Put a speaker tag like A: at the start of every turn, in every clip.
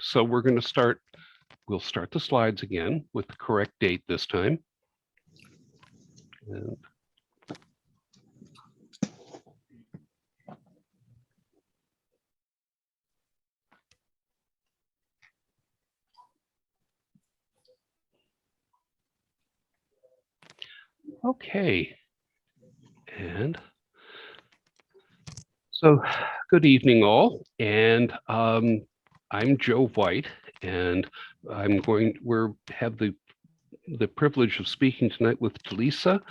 A: so we're going to start. We'll start the slides again with the correct date this time. And okay. And so good evening all. And I'm Joe White, and we're have the privilege of speaking tonight with Tlisza,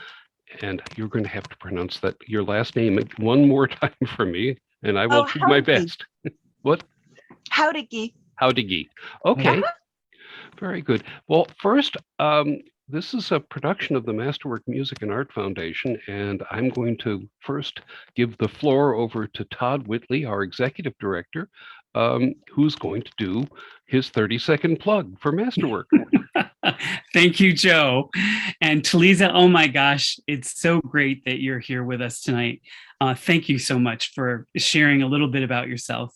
A: and you're going to have to pronounce your last name one more time for me, and I will do my best. What?
B: Jaurique.
A: Jaurique. Okay. Very good. Well, first, this is a production of the Masterwork Music and Art Foundation, and I'm going to first give the floor over to Todd Whitley, our executive director, who's going to do his 30-second plug for Masterwork.
C: Thank you, Joe. And Tlisza, oh my gosh, it's so great that you're here with us tonight. Thank you so much for sharing a little bit about yourself.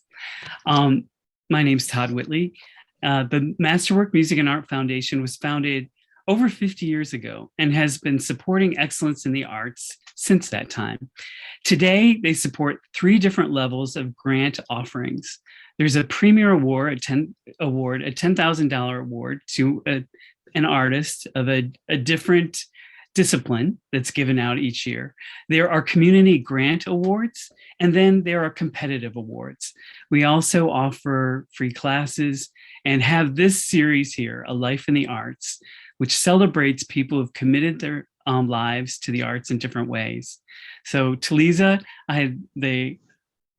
C: My name's Todd Whitley. The Masterwork Music and Art Foundation was founded over 50 years ago and has been supporting excellence in the arts since that time. Today, they support 3 different levels of grant offerings. There's a Premier Award, a $10,000 award to an artist of a different discipline that's given out each year. There are community grant awards, and then there are competitive awards. We also offer free classes and have this series here, A Life in the Arts, which celebrates people who've committed their lives to the arts in different ways. So Tlisza, I had the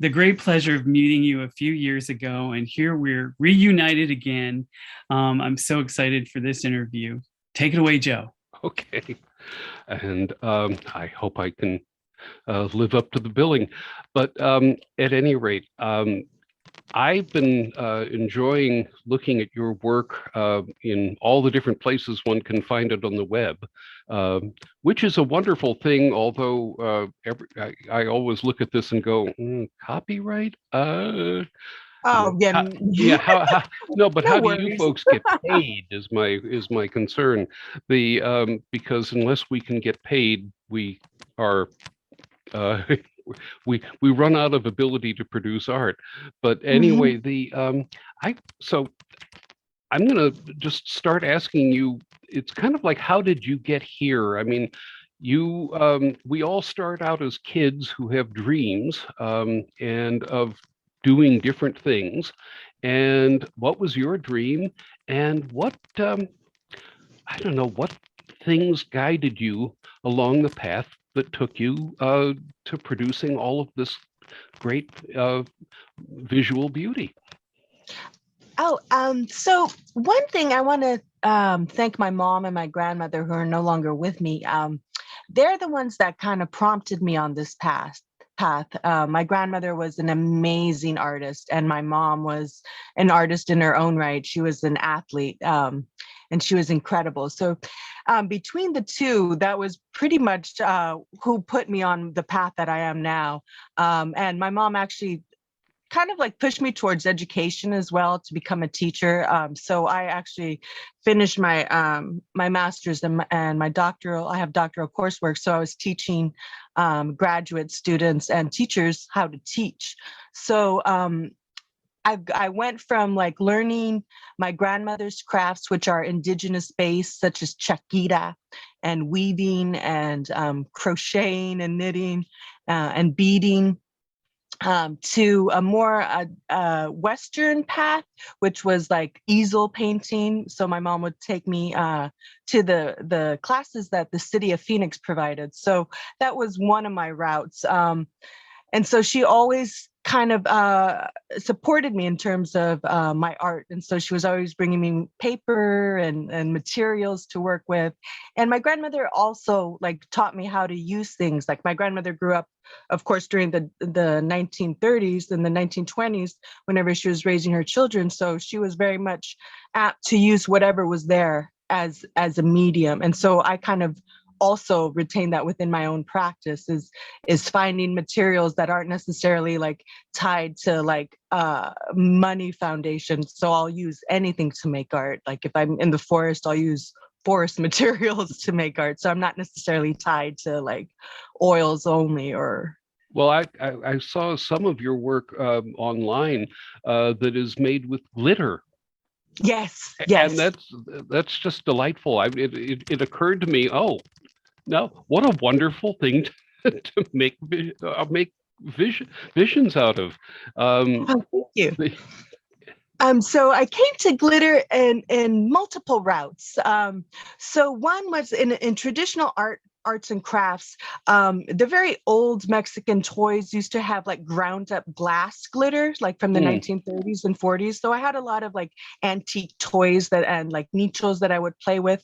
C: great pleasure of meeting you a few years ago, and here we're reunited again. I'm so excited for this interview. Take it away, Joe.
A: Okay. And I hope I can live up to the billing. But at any rate, I've been enjoying looking at your work in all the different places one can find it on the web, which is a wonderful thing, although I always look at this and go, copyright?
B: Yeah.
A: No, but
B: No
A: how
B: worries.
A: do you folks get paid is my concern. Because unless we can get paid, we are we run out of ability to produce art. But anyway, so I'm gonna just start asking you. It's kind of like, how did you get here? I mean, we all start out as kids who have dreams and of doing different things. And what was your dream? And what I don't know, what things guided you along the path that took you to producing all of this great visual beauty?
B: So one thing I want to thank my mom and my grandmother, who are no longer with me. They're the ones that kind of prompted me on this path. My grandmother was an amazing artist, and my mom was an artist in her own right. She was an athlete, and she was incredible. So between the two, that was pretty much who put me on the path that I am now. And my mom actually kind of like pushed me towards education as well, to become a teacher. So I actually finished my my master's and my doctoral. I have doctoral coursework, so I was teaching graduate students and teachers how to teach. So I went from like learning my grandmother's crafts, which are indigenous based, such as chaquira and weaving and crocheting and knitting and beading, to a more Western path, which was like easel painting. So my mom would take me to the classes that the city of Phoenix provided. So that was one of my routes. And so she always kind of supported me in terms of my art. And so she was always bringing me paper and materials to work with. And my grandmother also like taught me how to use things. Like my grandmother grew up, of course, during the 1930s and the 1920s, whenever she was raising her children. So she was very much apt to use whatever was there as a medium. And so I kind of also retain that within my own practice is finding materials that aren't necessarily like tied to like money foundations. So I'll use anything to make art. Like if I'm in the forest, I'll use forest materials to make art. So I'm not necessarily tied to like oils only or.
A: Well, I saw some of your work online that is made with glitter.
B: Yes,
A: And
B: yes.
A: that's just delightful. It occurred to me, oh, no, what a wonderful thing to make visions out of.
B: Oh, thank you.
A: The-
B: So I came to glitter in multiple routes. So one was in traditional arts and crafts. The very old Mexican toys used to have like ground up glass glitter, like from the 1930s and 40s. So I had a lot of like antique toys and like nichos that I would play with.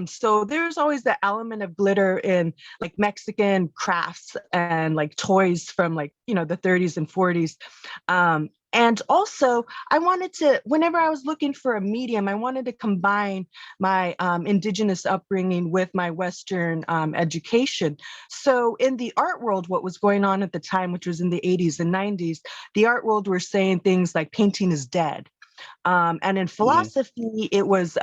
B: So there's always the element of glitter in like Mexican crafts and like toys from like, you know, the 30s and 40s. And also, I wanted to, whenever I was looking for a medium, I wanted to combine my indigenous upbringing with my Western education. So in the art world, what was going on at the time, which was in the 80s and 90s, the art world were saying things like painting is dead. And in philosophy, it was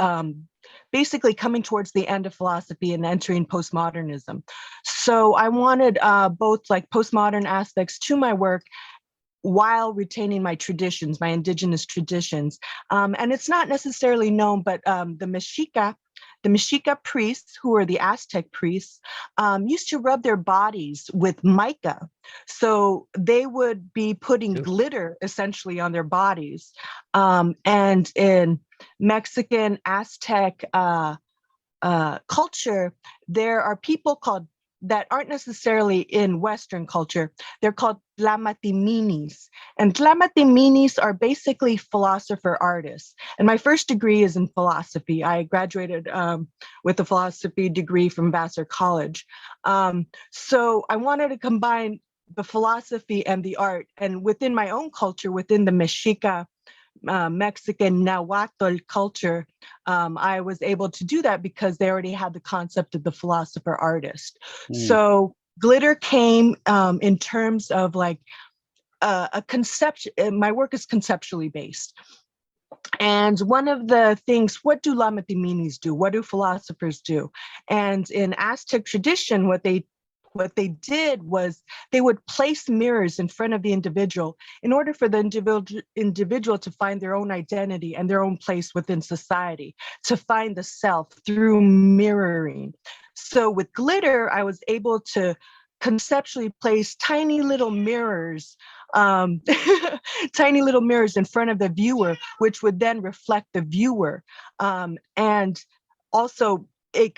B: basically coming towards the end of philosophy and entering postmodernism. So I wanted both like postmodern aspects to my work while retaining my traditions, my indigenous traditions. And it's not necessarily known, but the Mexica priests, who were the Aztec priests, used to rub their bodies with mica. So they would be putting glitter essentially on their bodies. And in Mexican Aztec culture, there are people that aren't necessarily in Western culture. They're called Tlamatiminis. And Tlamatiminis are basically philosopher artists. And my first degree is in philosophy. I graduated with a philosophy degree from Vassar College. So I wanted to combine the philosophy and the art. And within my own culture, within the Mexica Mexican Nahuatl culture, I was able to do that because they already had the concept of the philosopher artist. So glitter came in terms of like a conception. My work is conceptually based. And one of the things, what do Lamatiminis do? What do philosophers do? And in Aztec tradition, what they did was they would place mirrors in front of the individual in order for the individual to find their own identity and their own place within society, to find the self through mirroring. So with glitter, I was able to conceptually place tiny little mirrors, tiny little mirrors in front of the viewer, which would then reflect the viewer. And also it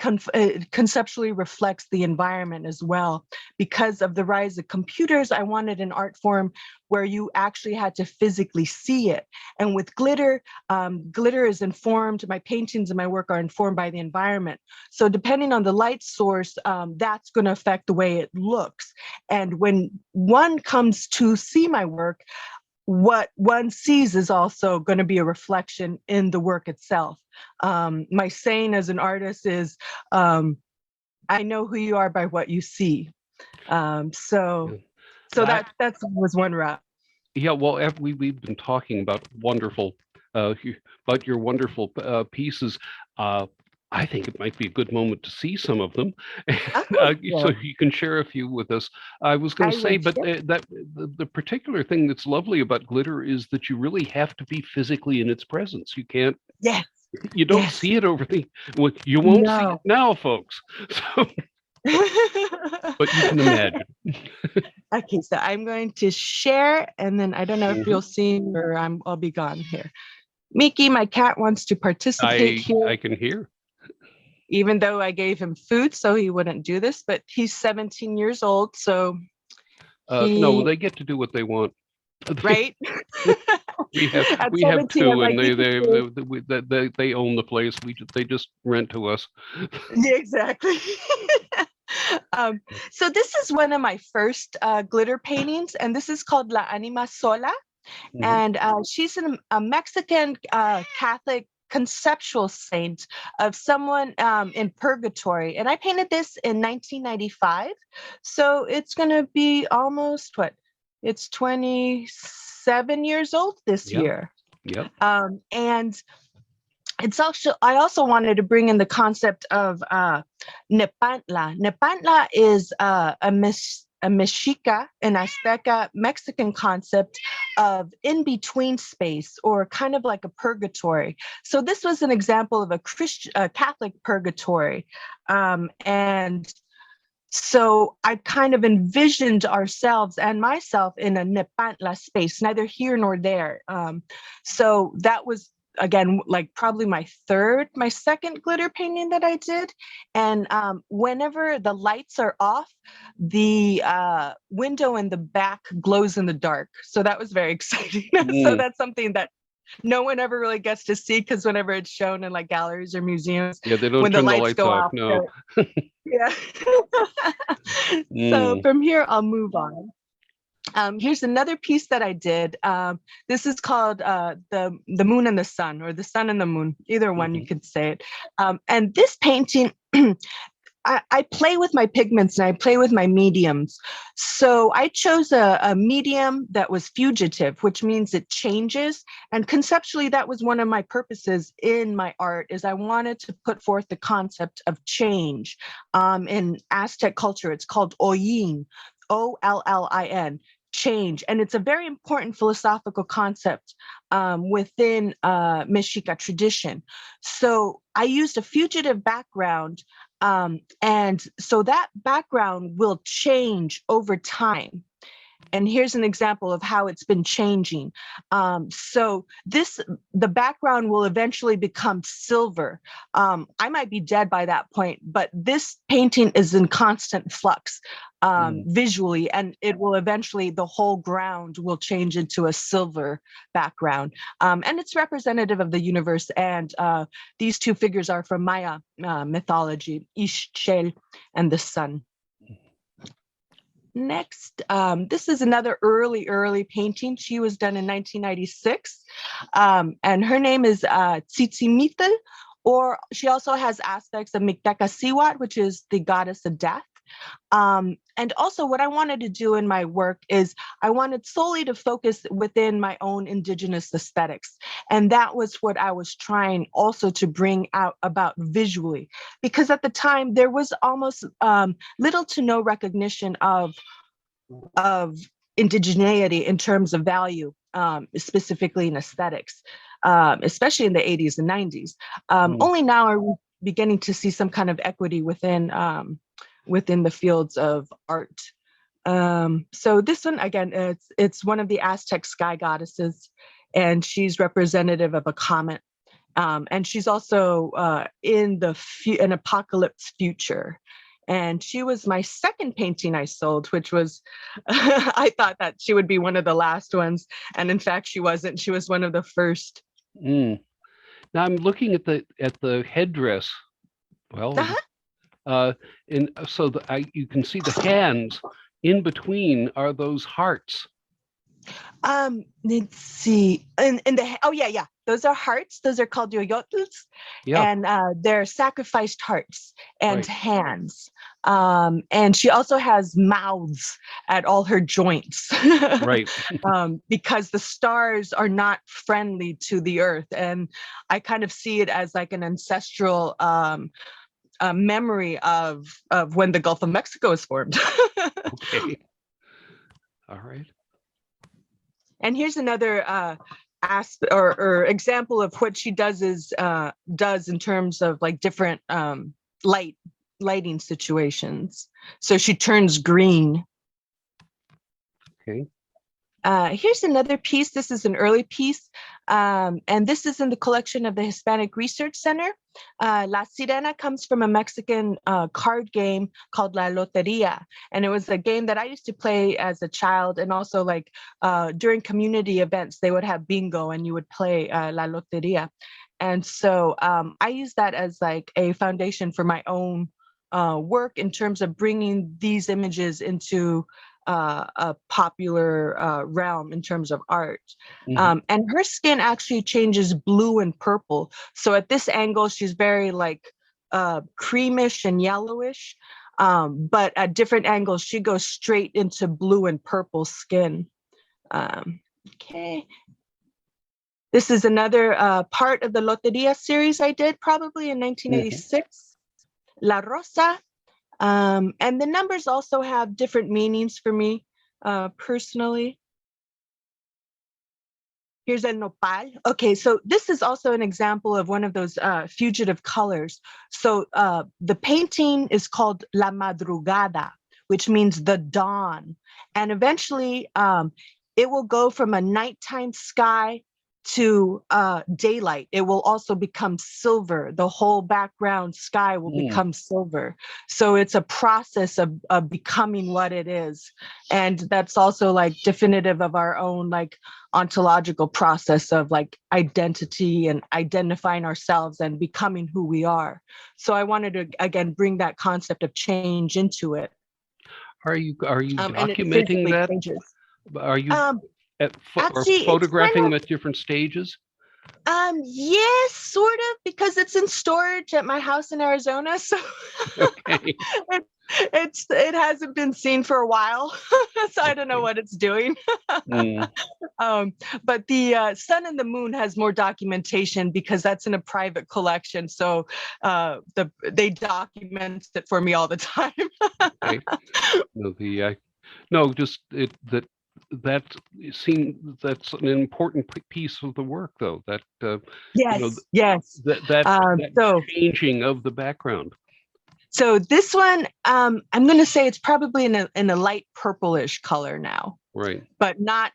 B: conceptually reflects the environment as well. Because of the rise of computers, I wanted an art form where you actually had to physically see it. And with glitter, glitter is informed, my paintings and my work are informed by the environment. So depending on the light source, that's going to affect the way it looks. And when one comes to see my work, what one sees is also going to be a reflection in the work itself. My saying as an artist is, I know who you are by what you see. So that was one route.
A: Yeah, well, we've been talking about about your wonderful pieces. I think it might be a good moment to see some of them, so you can share a few with us. I was going to say, but the particular thing that's lovely about glitter is that you really have to be physically in its presence. You can't.
B: Yes.
A: You don't see it over the. Well, you won't see it now, folks. So, but you can imagine.
B: Okay, so I'm going to share, and then I don't know if you'll see me or I'll be gone here. Mickey, my cat, wants to participate here.
A: I can hear.
B: Even though I gave him food so he wouldn't do this, but he's 17 years old, so
A: no, they get to do what they want.
B: Right?
A: we have two, and they own the place. They just rent to us.
B: Yeah, exactly. So this is one of my first glitter paintings, and this is called La Anima Sola. And she's a Mexican Catholic conceptual saint of someone in purgatory. And I painted this in 1995. So it's going to be almost it's 27 years old this year.
A: Yep.
B: And it's also, I also wanted to bring in the concept of Nepantla. Nepantla is a Mexica, an Azteca Mexican concept of in-between space, or kind of like a purgatory. So this was an example of a Catholic purgatory. And so I kind of envisioned ourselves and myself in a Nepantla space, neither here nor there. So that was, again, like probably my second glitter painting that I did. And whenever the lights are off, the window in the back glows in the dark. So that was very exciting. So that's something that no one ever really gets to see, because whenever it's shown in like galleries or museums,
A: they don't
B: when
A: turn
B: the lights go off.
A: No.
B: Yeah. So from here, I'll move on. Here's another piece that I did. This is called the Moon and the Sun, or the Sun and the Moon, either one you could say it. And this painting, I play with my pigments and I play with my mediums. So I chose a medium that was fugitive, which means it changes. And conceptually, that was one of my purposes in my art, is I wanted to put forth the concept of change. In Aztec culture, it's called Ollin, Ollin, change. And it's a very important philosophical concept within Mexica tradition. So I used a fugitive background, and so that background will change over time. And here's an example of how it's been changing. So the background will eventually become silver. I might be dead by that point, but this painting is in constant flux visually, and it will eventually, the whole ground will change into a silver background. And it's representative of the universe. And these two figures are from Maya mythology, Ixchel and the sun. Next, this is another early painting. She was done in 1996, and her name is Tzitzimitl, or she also has aspects of Mictacasihuatl, which is the goddess of death. And also what I wanted to do in my work is I wanted solely to focus within my own indigenous aesthetics. And that was what I was trying also to bring out about visually, because at the time there was almost little to no recognition of indigeneity in terms of value, specifically in aesthetics, especially in the 80s and 90s. Only now are we beginning to see some kind of equity within the fields of art. So this one, again, it's one of the Aztec sky goddesses, and she's representative of a comet. And she's also in an apocalypse future. And she was my second painting I sold, which was, I thought that she would be one of the last ones. And in fact, she wasn't. She was one of the first.
A: Now I'm looking at the headdress. Well, and so you can see the hands in between are those hearts.
B: Let's see. Yeah. Those are hearts. Those are called yoyotls.
A: Yeah.
B: And they're sacrificed hearts and hands. And she also has mouths at all her joints.
A: Right.
B: Because the stars are not friendly to the earth. And I kind of see it as like an ancestral memory of when the Gulf of Mexico was formed.
A: Okay. All right.
B: And here's another aspect or example of what she does in terms of like different lighting situations. So she turns green.
A: Okay.
B: Here's another piece. This is an early piece, and this is in the collection of the Hispanic Research Center. La Sirena comes from a Mexican card game called La Loteria, and it was a game that I used to play as a child, and also like during community events, they would have bingo, and you would play La Loteria. And so I use that as like a foundation for my own work in terms of bringing these images into a popular realm in terms of art.
A: Mhm.
B: And her skin actually changes blue and purple. So at this angle, she's very like creamish and yellowish. But at different angles, she goes straight into blue and purple skin. Okay. This is another part of the Loteria series I did probably in 1986. La Rosa. And the numbers also have different meanings for me personally. Here's a nopal. Okay, so this is also an example of one of those fugitive colors. So the painting is called La Madrugada, which means the dawn. And eventually it will go from a nighttime sky to daylight. It will also become silver. The whole background sky will become silver. So it's a process of becoming what it is. And that's also like definitive of our own like ontological process of like identity and identifying ourselves and becoming who we are. So I wanted to again bring that concept of change into it.
A: Are you
B: And it
A: documenting
B: physically
A: that?
B: changes.
A: Are you or
B: Actually, it's
A: photographing
B: kind
A: them at different stages?
B: yes, sort of, because it's in storage at my house in Arizona. So
A: Okay.
B: it hasn't been seen for a while. So I don't know what it's doing.
A: Mm.
B: But the sun and the moon has more documentation because that's in a private collection. So they document it for me all the time.
A: Okay. No, no, just that that's an important piece of the work, though. That
B: Yes, yes.
A: that
B: So
A: changing of the background.
B: so this one, I'm going to say it's probably in a light purplish color now.
A: Right.
B: But not,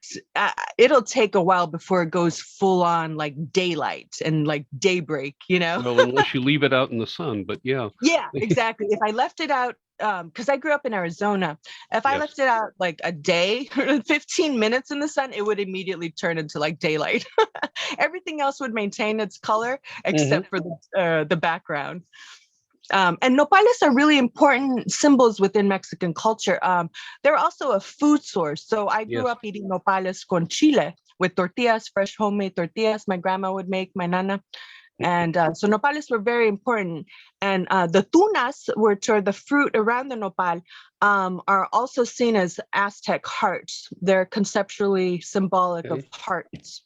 B: it'll take a while before it goes full on like daylight and like daybreak, you know?
A: Well, unless you leave it out in the sun, but yeah.
B: Yeah, exactly. If I left it out, because I grew up in Arizona, if I
A: Yes.
B: left it out like a day, 15 minutes in the sun, it would immediately turn into like daylight. Everything else would maintain its color except for the background. And nopales are really important symbols within Mexican culture. They're also a food source. So I grew
A: Yes.
B: up eating nopales con chile with tortillas, fresh homemade tortillas my grandma would make, my nana. And so nopales were very important. And the tunas, which are the fruit around the nopal, are also seen as Aztec hearts. They're conceptually symbolic of hearts.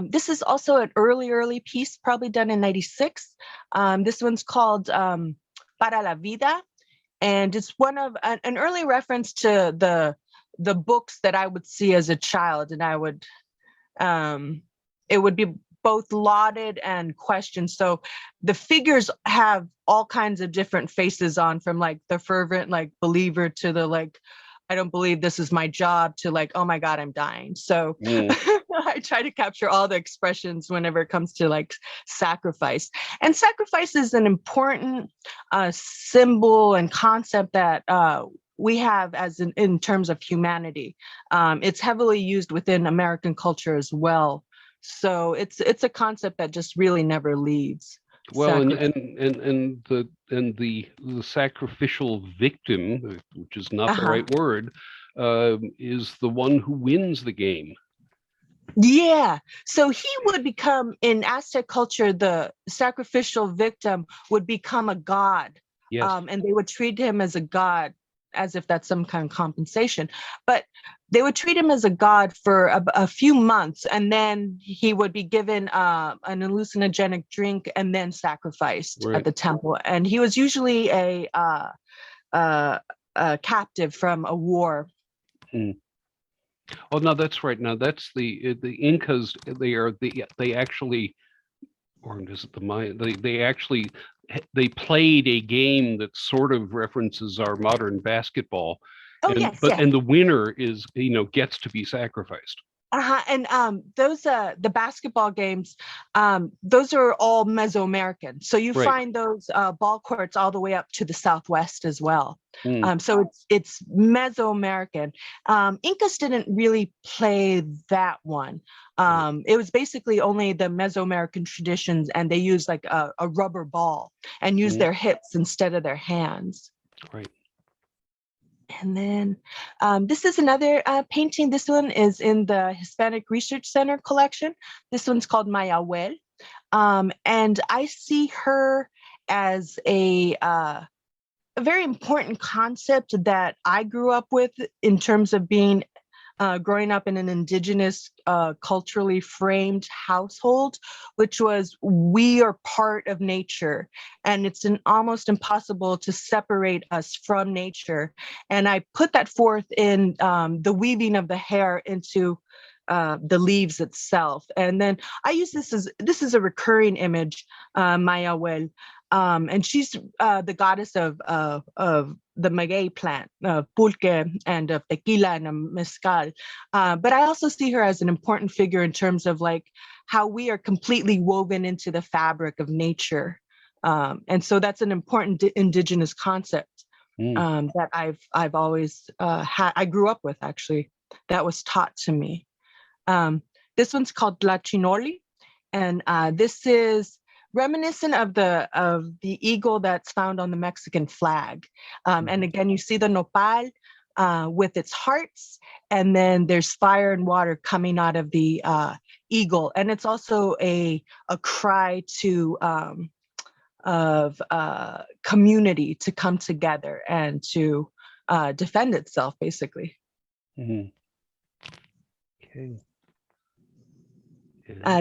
B: This is also an early piece, probably done in 96. This one's called Para la Vida. And it's one of an early reference to the books that I would see as a child. And I would, it would be both lauded and questioned. So the figures have all kinds of different faces on, from like the fervent like believer to the like, I don't believe this is my job, to like, oh my God, I'm dying. So I try to capture all the expressions whenever it comes to like sacrifice. And sacrifice is an important symbol and concept that we have as in terms of humanity. It's heavily used within American culture as well. So it's a concept that just really never leaves.
A: Well, and the sacrificial victim, which is not the right word, is the one who wins the game.
B: Yeah. So he would become, in Aztec culture, the sacrificial victim would become a god.
A: Yes.
B: And they would treat him as a god, as if that's some kind of compensation. But they would treat him as a god for a few months, and then he would be given an hallucinogenic drink and then sacrificed at the temple. And he was usually a captive from a war.
A: Oh no, that's right. Now that's the Incas. They actually, or is it the Maya? They played a game that sort of references our modern basketball.
B: Oh,
A: and the winner is gets to be sacrificed.
B: And those the basketball games, those are all Mesoamerican. So you find those ball courts all the way up to the Southwest as well. So it's Mesoamerican. Incas didn't really play that one. It was basically only the Mesoamerican traditions, and they used like a rubber ball and used their hips instead of their hands.
A: Right.
B: And then this is another painting. This one is in the Hispanic Research Center collection. This one's called My Abuel. And I see her as a very important concept that I grew up with in terms of being growing up in an indigenous, culturally framed household, which was we are part of nature, and it's almost impossible to separate us from nature. And I put that forth in the weaving of the hair into the leaves itself. And then I use this is a recurring image, Maya Well. And she's the goddess of the maguey plant, pulque, and of tequila and mezcal. But I also see her as an important figure in terms of like how we are completely woven into the fabric of nature. And so that's an important indigenous concept that I've always had. I grew up with, actually. That was taught to me. This one's called La Chinoli, and this is reminiscent of the eagle that's found on the Mexican flag. And again, you see the nopal with its hearts, and then there's fire and water coming out of the eagle. And it's also a cry to of community to come together and to defend itself, basically.
A: Mm-hmm. Okay.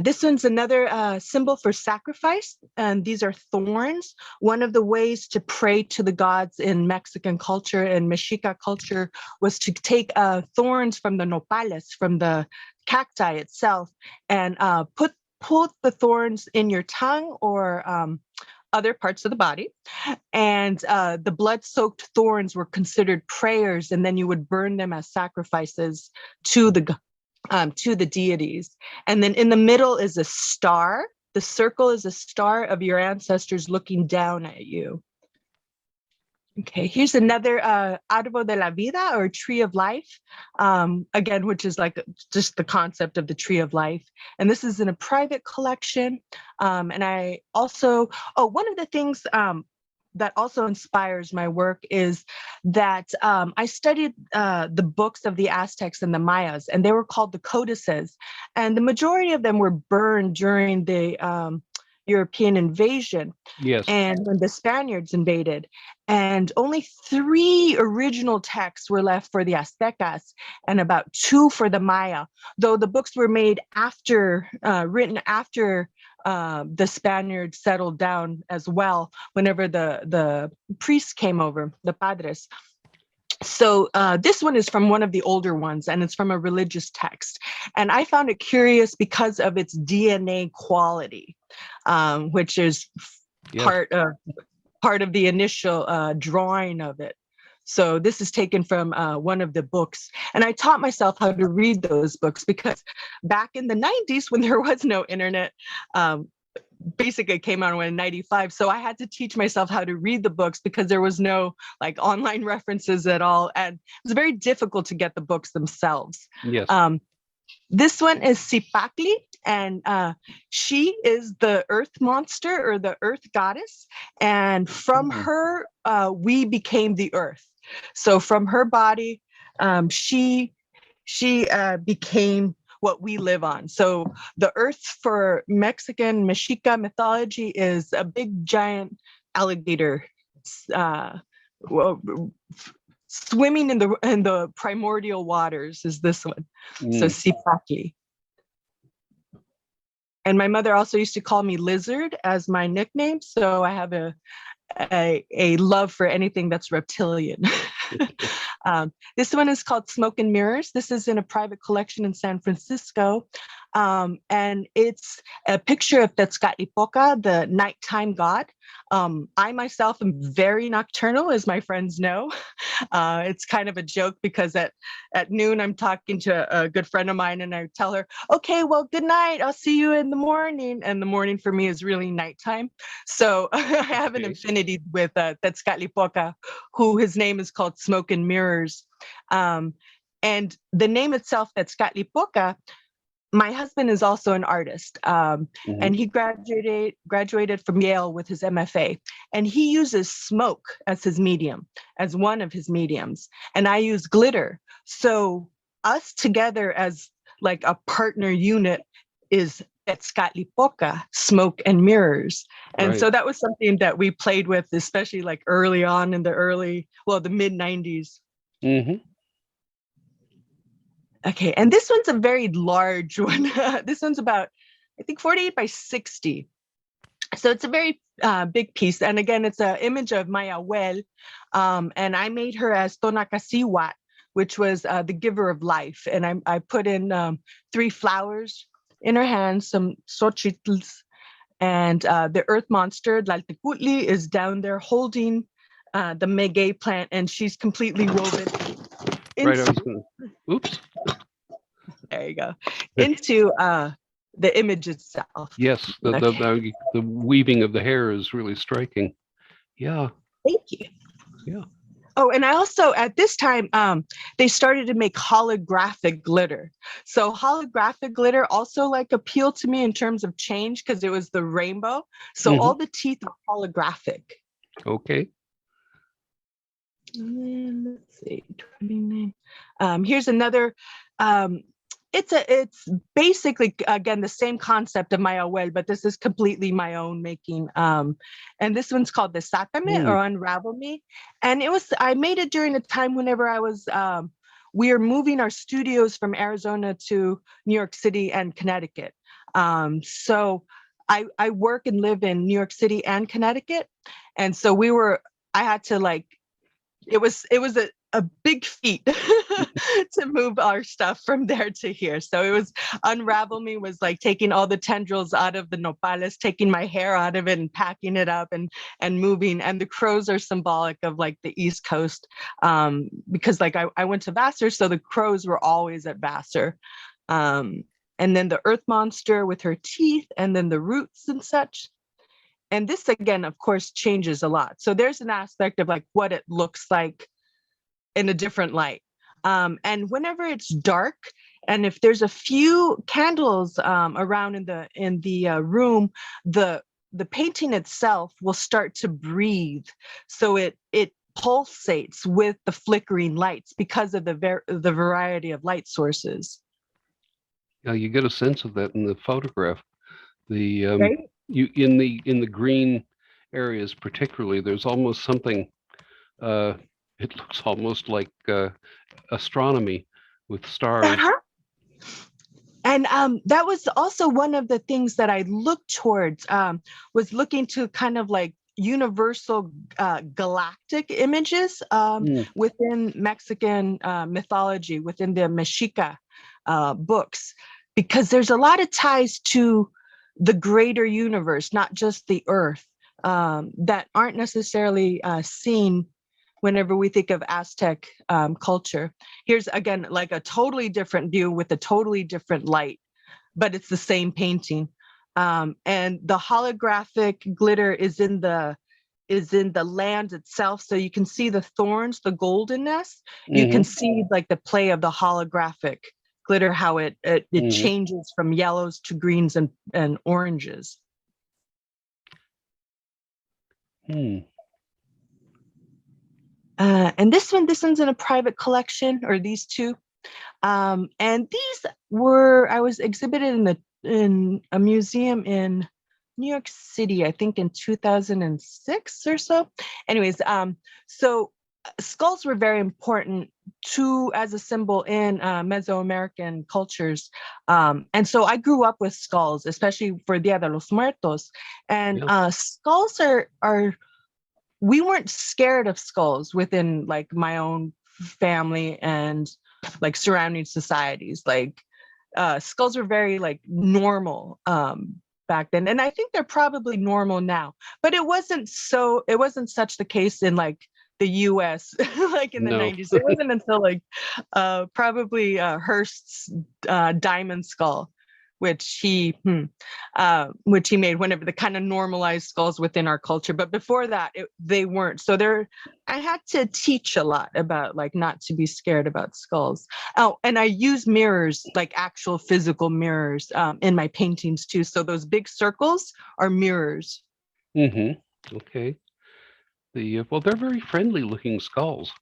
B: This one's another symbol for sacrifice, and these are thorns. One of the ways to pray to the gods in Mexican culture and Mexica culture was to take thorns from the nopales, from the cacti itself, and pull the thorns in your tongue or other parts of the body. And the blood-soaked thorns were considered prayers, and then you would burn them as sacrifices to the deities. And then in the middle is a star. The circle is a star of your ancestors looking down at you. Okay, here's another árbol de la vida, or tree of life, again, which is like just the concept of the tree of life. And this is in a private collection. And I also, one of the things that also inspires my work is that I studied the books of the Aztecs and the Mayas, and they were called the codices. And the majority of them were burned during the European invasion.
A: Yes.
B: And when the Spaniards invaded, and only 3 original texts were left for the Aztecas and about 2 for the Maya, though the books were made after, written after the Spaniards settled down as well, whenever the priests came over, the padres. So this one is from one of the older ones, and it's from a religious text. And I found it curious because of its DNA quality, which is part of the initial drawing of it. So this is taken from one of the books. And I taught myself how to read those books because back in the 90s, when there was no internet, basically came out in 95. So I had to teach myself how to read the books because there was no like online references at all. And it was very difficult to get the books themselves.
A: Yes.
B: This one is Sipakli, and she is the earth monster or the earth goddess. And from her, we became the earth. So from her body, she became what we live on. So the earth for Mexican Mexica mythology is a big giant alligator swimming in the primordial waters is this one. So Sipaki. And my mother also used to call me Lizard as my nickname. So I have a love for anything that's reptilian. This one is called Smoke and Mirrors. This is in a private collection in San Francisco. And it's a picture of Tezcatlipoca, the nighttime god. I myself am very nocturnal, as my friends know. It's kind of a joke because at noon, I'm talking to a good friend of mine and I tell her, okay, well, good night. I'll see you in the morning. And the morning for me is really nighttime. So I have an affinity with Tezcatlipoca, who his name is called Smoke and Mirrors. And the name itself, Tezcatlipoca, my husband is also an artist,
A: Mhm.
B: and he graduated from Yale with his MFA, and he uses smoke as his medium, as one of his mediums, and I use glitter. So us together as like a partner unit is Petzcatlipoca, smoke and mirrors. And
A: Right.
B: so that was something that we played with, especially like early on in the mid 90s.
A: Hmm.
B: Okay, and this one's a very large one. This one's about, I think, 48 by 60. So it's a very big piece. And again, it's an image of my abuel. And I made her as Tonacasiwat, which was the giver of life. And I put in 3 flowers in her hands, some xochitls, and the earth monster, Tlaltecutli, is down there holding the maguey plant, and she's completely woven
A: Right. I
B: into,
A: was gonna. Oops.
B: there you go, into the image itself.
A: Yes.
B: Okay,
A: The weaving of the hair is really striking. Yeah.
B: thank you.
A: Yeah.
B: Oh, and I also, at this time, they started to make holographic glitter. So holographic glitter also like appealed to me in terms of change because it was the rainbow. So
A: Hmm.
B: all the teeth are holographic.
A: Okay.
B: And then, let's see, 29. Here's another. It's basically again the same concept of my abuel, but this is completely my own making. And this one's called the Desátame
A: Mm.
B: or Unravel Me, and I made it during a time whenever I was. We are moving our studios from Arizona to New York City and Connecticut. So I work and live in New York City and Connecticut, and so I had to like it was a big feat to move our stuff from there to here. So it was Unravel Me was like taking all the tendrils out of the nopales, taking my hair out of it and packing it up and moving. And the crows are symbolic of like the East Coast, because like I went to Vassar, so the crows were always at Vassar. Um, and then the earth monster with her teeth, and then the roots and such. And this again, of course, changes a lot. So there's an aspect of like what it looks like in a different light. And whenever it's dark, and if there's a few candles around in the room, the painting itself will start to breathe. So it pulsates with the flickering lights because of the variety of light sources.
A: Yeah. You get a sense of that in the photograph. The
B: Right?
A: you in the green areas particularly. There's almost something. Uh, it looks almost like astronomy with stars.
B: Uh-huh. And that was also one of the things that I looked towards, was looking to kind of like universal galactic images
A: Mm.
B: within Mexican mythology, within the Mexica books, because there's a lot of ties to the greater universe, not just the earth, that aren't necessarily seen whenever we think of Aztec culture. Here's again like a totally different view with a totally different light, but it's the same painting. And the holographic glitter is in the land itself, so you can see the thorns, the goldenness. You can
A: Hmm.
B: see like the play of the holographic glitter, how it
A: Hmm.
B: changes from yellows to greens and oranges.
A: Hmm.
B: And this one's in a private collection, or these two. And these I was exhibited in a museum in New York City, I think in 2006 or so. Anyways, so skulls were very important as a symbol in Mesoamerican cultures. And so I grew up with skulls, especially for Dia de los Muertos. And
A: Yeah.
B: skulls are we weren't scared of skulls within like my own family and like surrounding societies. Like skulls were very like normal back then, and I think they're probably normal now, but it wasn't such the case in like the US like in the
A: No.
B: 90s. It wasn't until like probably Hearst's diamond skull which he made whenever the kind of normalized skulls within our culture. But before that, they weren't. So I had to teach a lot about like not to be scared about skulls. Oh, and I use mirrors, like actual physical mirrors, in my paintings too. So those big circles are mirrors.
A: Mm-hmm. Okay. Well, they're very friendly looking skulls.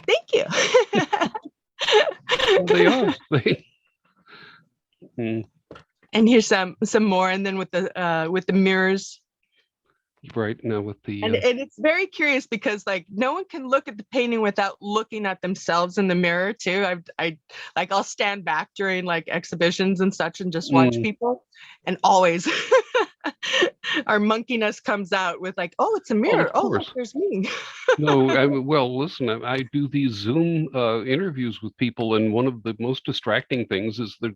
B: Thank you.
A: Well, they are.
B: And here's some more, and then with the mirrors.
A: Right now with the
B: And it's very curious because like no one can look at the painting without looking at themselves in the mirror too. I'll stand back during like exhibitions and such and just watch people, and always our monkeyness comes out with like, oh, it's a mirror. Oh, look, there's me.
A: No, well, listen, I do these Zoom interviews with people, and one of the most distracting things is that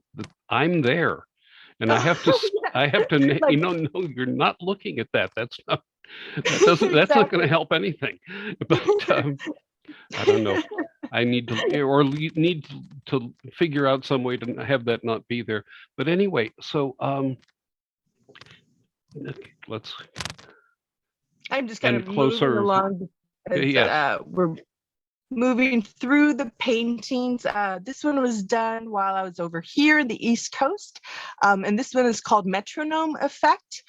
A: I'm there, and I have to,
B: Like,
A: no, you're not looking at that. That's not going to help anything. But I don't know. I need to figure out some way to have that not be there. But anyway, so let's.
B: I'm just kind of
A: closer
B: moving along because we're moving through the paintings. This one was done while I was over here in the East Coast. And this one is called Metronome Effect.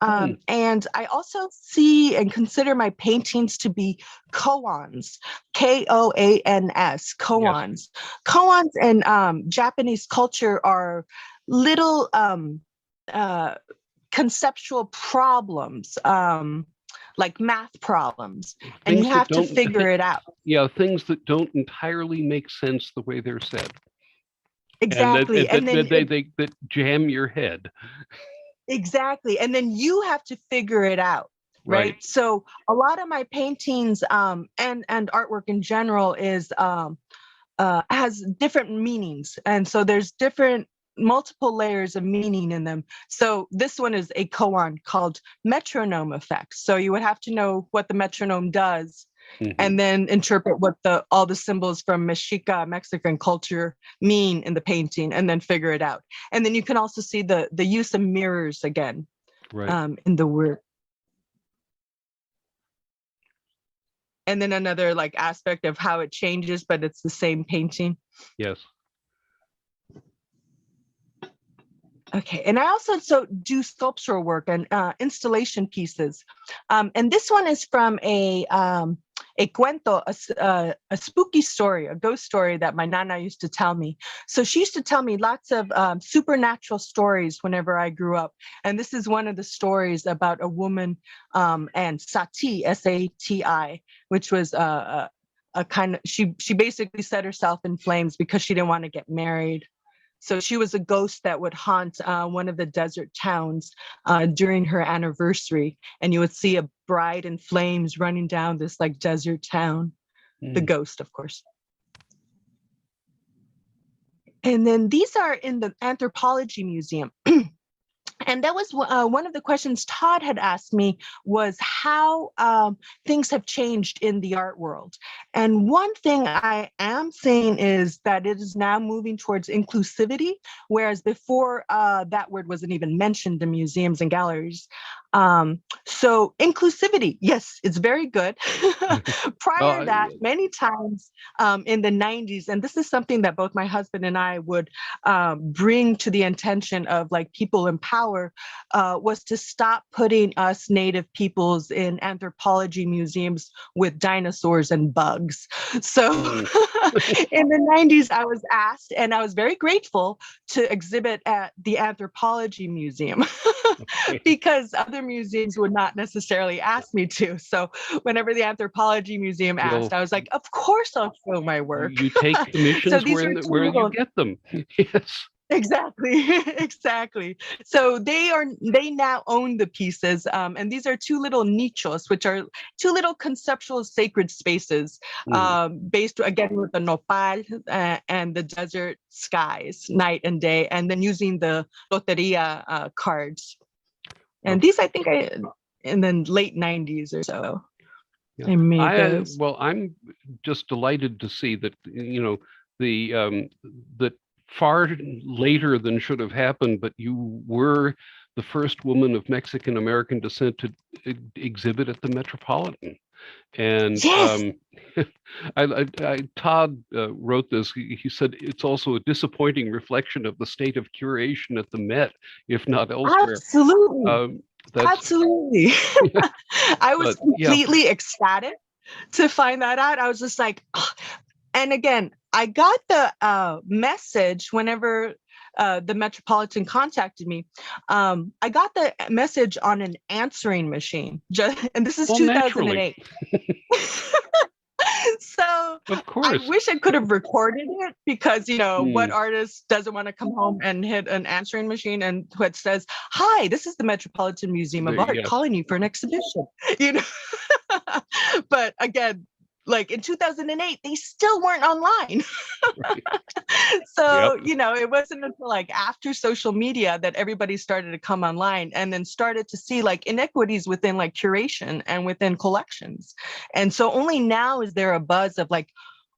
B: And I also see and consider my paintings to be koans, Koans, koans. Yes. Koans in Japanese culture are little conceptual problems, like math problems, and you have to figure it out.
A: Yeah, things that don't entirely make sense the way they're said.
B: Exactly.
A: And then that jam your head.
B: Exactly. And then you have to figure it out. Right. So a lot of my paintings and artwork in general is has different meanings. And so there's multiple layers of meaning in them. So this one is a koan called Metronome Effects. So you would have to know what the metronome does, and then interpret what all the symbols from Mexica, Mexican culture mean in the painting, and then figure it out. And then you can also see the use of mirrors again, in the work. And then another like aspect of how it changes, but it's the same painting.
A: Yes.
B: Okay, and I also do sculptural work and installation pieces. And this one is from a cuento, a spooky story, a ghost story that my nana used to tell me. So she used to tell me lots of supernatural stories whenever I grew up. And this is one of the stories about a woman and Sati, S-A-T-I, which was a kind of, she basically set herself in flames because she didn't want to get married. So she was a ghost that would haunt one of the desert towns during her anniversary. And you would see a bride in flames running down this like desert town, the ghost, of course. And then these are in the Anthropology Museum. And that was one of the questions Todd had asked me, was how things have changed in the art world. And one thing I am saying is that it is now moving towards inclusivity, whereas before that word wasn't even mentioned in museums and galleries. So inclusivity, yes, it's very good. Prior to that, many times in the 90s, and this is something that both my husband and I would bring to the attention of like people in power, was to stop putting us Native peoples in anthropology museums with dinosaurs and bugs. So in the 90s, I was asked, and I was very grateful to exhibit at the Anthropology Museum because other museums would not necessarily ask me to. So whenever the Anthropology Museum asked, I was like, of course I'll show my work.
A: You take commissions so where you get them. Yes.
B: Exactly, exactly. So they now own the pieces, and these are two little nichos, which are two little conceptual sacred spaces, based again with the nopal and the desert skies, night and day, and then using the loteria cards. And these, I think, in the late 90s or so.
A: Yeah.
B: I made those.
A: Well, I'm just delighted to see that that far later than should have happened, but you were the first woman of Mexican American descent to exhibit at the Metropolitan. And
B: Yes.
A: Todd wrote this. He said it's also a disappointing reflection of the state of curation at the Met, if not elsewhere.
B: Absolutely.
A: That's
B: Absolutely. I was
A: but yeah,
B: completely ecstatic to find that out. I was just like, "Ugh." And again, I got the message whenever the Metropolitan contacted me. I got the message on an answering machine, and this is
A: well, naturally,
B: 2008. So
A: of
B: I
A: course.
B: wish I could have recorded it, because, what
A: Mm,
B: artist doesn't want to come home and hit an answering machine and what says, "Hi, this is the Metropolitan Museum of Art
A: yes,
B: calling you for an exhibition," you know? But again, like in 2008, they still weren't online.
A: right.
B: So,
A: Yep.
B: it wasn't until like after social media that everybody started to come online and then started to see like inequities within like curation and within collections. And so only now is there a buzz of like,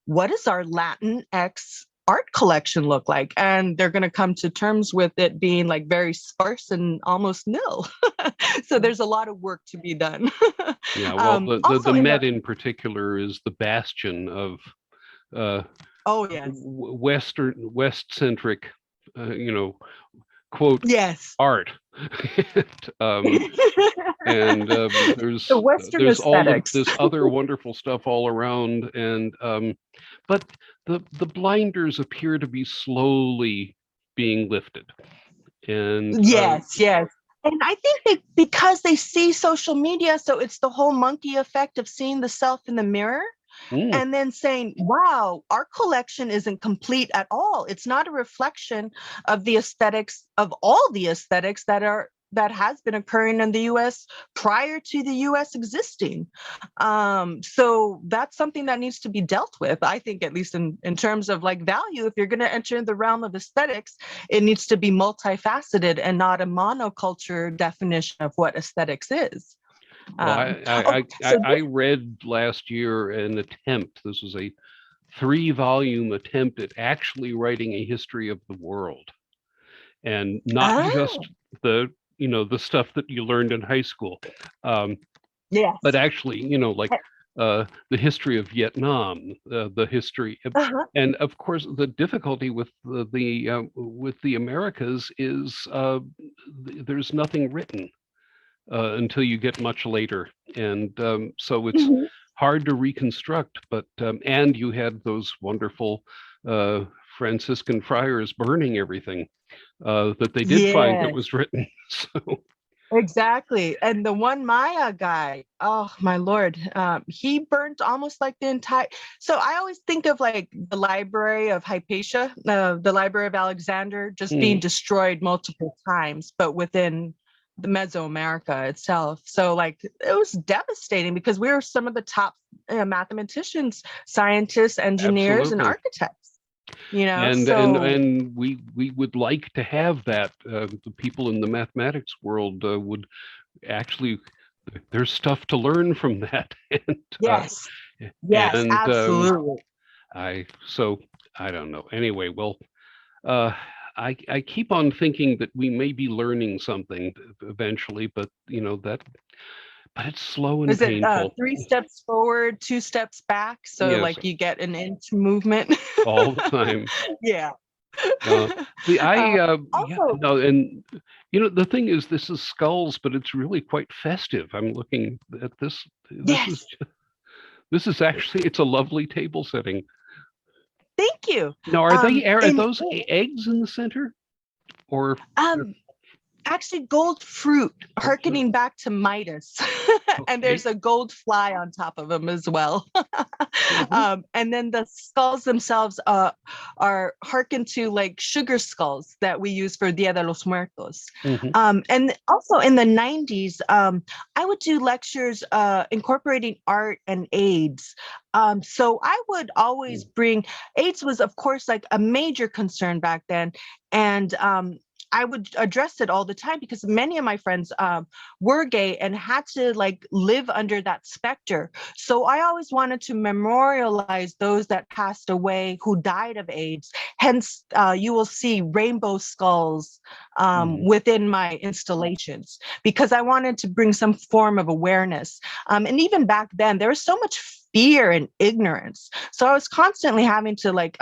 B: what does our Latinx art collection look like? And they're going to come to terms with it being like very sparse and almost nil. So there's a lot of work to be done.
A: Yeah. Well, the
B: Also in the,
A: Met in particular is the bastion of uh,
B: oh yes,
A: West-centric, quote
B: yes.
A: art. um, and
B: The Western
A: there's all of
B: aesthetics.
A: this other wonderful stuff all around, and but the blinders appear to be slowly being lifted, and
B: Yes, yes. And I think that because they see social media, so it's the whole monkey effect of seeing the self in the mirror
A: mm,
B: and then saying, wow, our collection isn't complete at all. It's not a reflection of the aesthetics of all the aesthetics that has been occurring in the US prior to the US existing. So that's something that needs to be dealt with, I think, at least in terms of like value. If you're going to enter in the realm of aesthetics, it needs to be multifaceted and not a monoculture definition of what aesthetics is.
A: well,
B: So
A: I read last year an attempt. This was a 3-volume attempt at actually writing a history of the world, and not just
B: oh,
A: the stuff that you learned in high school,
B: yes.
A: but actually, the history of Vietnam, the history,
B: Uh-huh.
A: and of course, the difficulty with the Americas is there's nothing written until you get much later, and so it's
B: Mhm.
A: hard to reconstruct. But and you had those wonderful uh, Franciscan friars burning everything that they did find that
B: Yes,
A: was written. So
B: exactly. And the one Maya guy, oh my Lord, he burnt almost like the entire. So I always think of like the Library of Hypatia, the Library of Alexander, just being
A: mm,
B: destroyed multiple times, but within the Mesoamerica itself. So like it was devastating because we were some of the top mathematicians, scientists, engineers, and
A: absolutely.
B: architects. You know,
A: And
B: so
A: we would like to have that. The people in the mathematics world would actually, there's stuff to learn from that.
B: yes, yes,
A: And
B: absolutely.
A: so I don't know. Anyway, well, uh, I keep on thinking that we may be learning something eventually, but but it's slow and
B: Is it
A: painful
B: 3 steps forward, 2 steps back? So
A: yes,
B: like you get an inch movement.
A: all the time.
B: Yeah.
A: Uh, the I yeah,
B: Also,
A: no, and the thing is, this is skulls, but it's really quite festive. I'm looking at this.
B: yes.
A: This is actually, it's a lovely table setting.
B: Thank you.
A: Now, are
B: And
A: those eggs in the center, or
B: um, actually gold fruit,
A: okay?
B: harkening back to Midas. And
A: Okay.
B: there's a gold fly on top of them as well.
A: Mhm,
B: And then the skulls themselves are harkened to like sugar skulls that we use for Dia de los Muertos.
A: mhm,
B: And also in the 90s, I would do lectures incorporating art and AIDS. So I would always
A: mm,
B: bring, AIDS was of course like a major concern back then. And I would address it all the time because many of my friends were gay and had to like live under that specter. So I always wanted to memorialize those that passed away who died of AIDS. Hence, you will see rainbow skulls within my installations because I wanted to bring some form of awareness. And even back then, there was so much fear and ignorance. So I was constantly having to like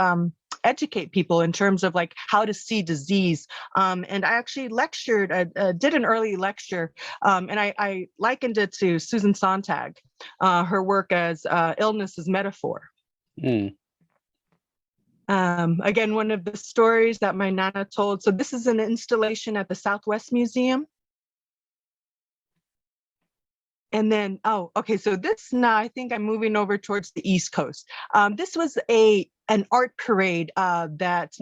B: educate people in terms of like how to see disease. And I actually lectured, did an early lecture, and I likened it to Susan Sontag, her work as illness as metaphor. Again, one of the stories that my Nana told. So this is an installation at the Southwest Museum. And then, oh, okay, so this now I think I'm moving over towards the East Coast. This was an art parade that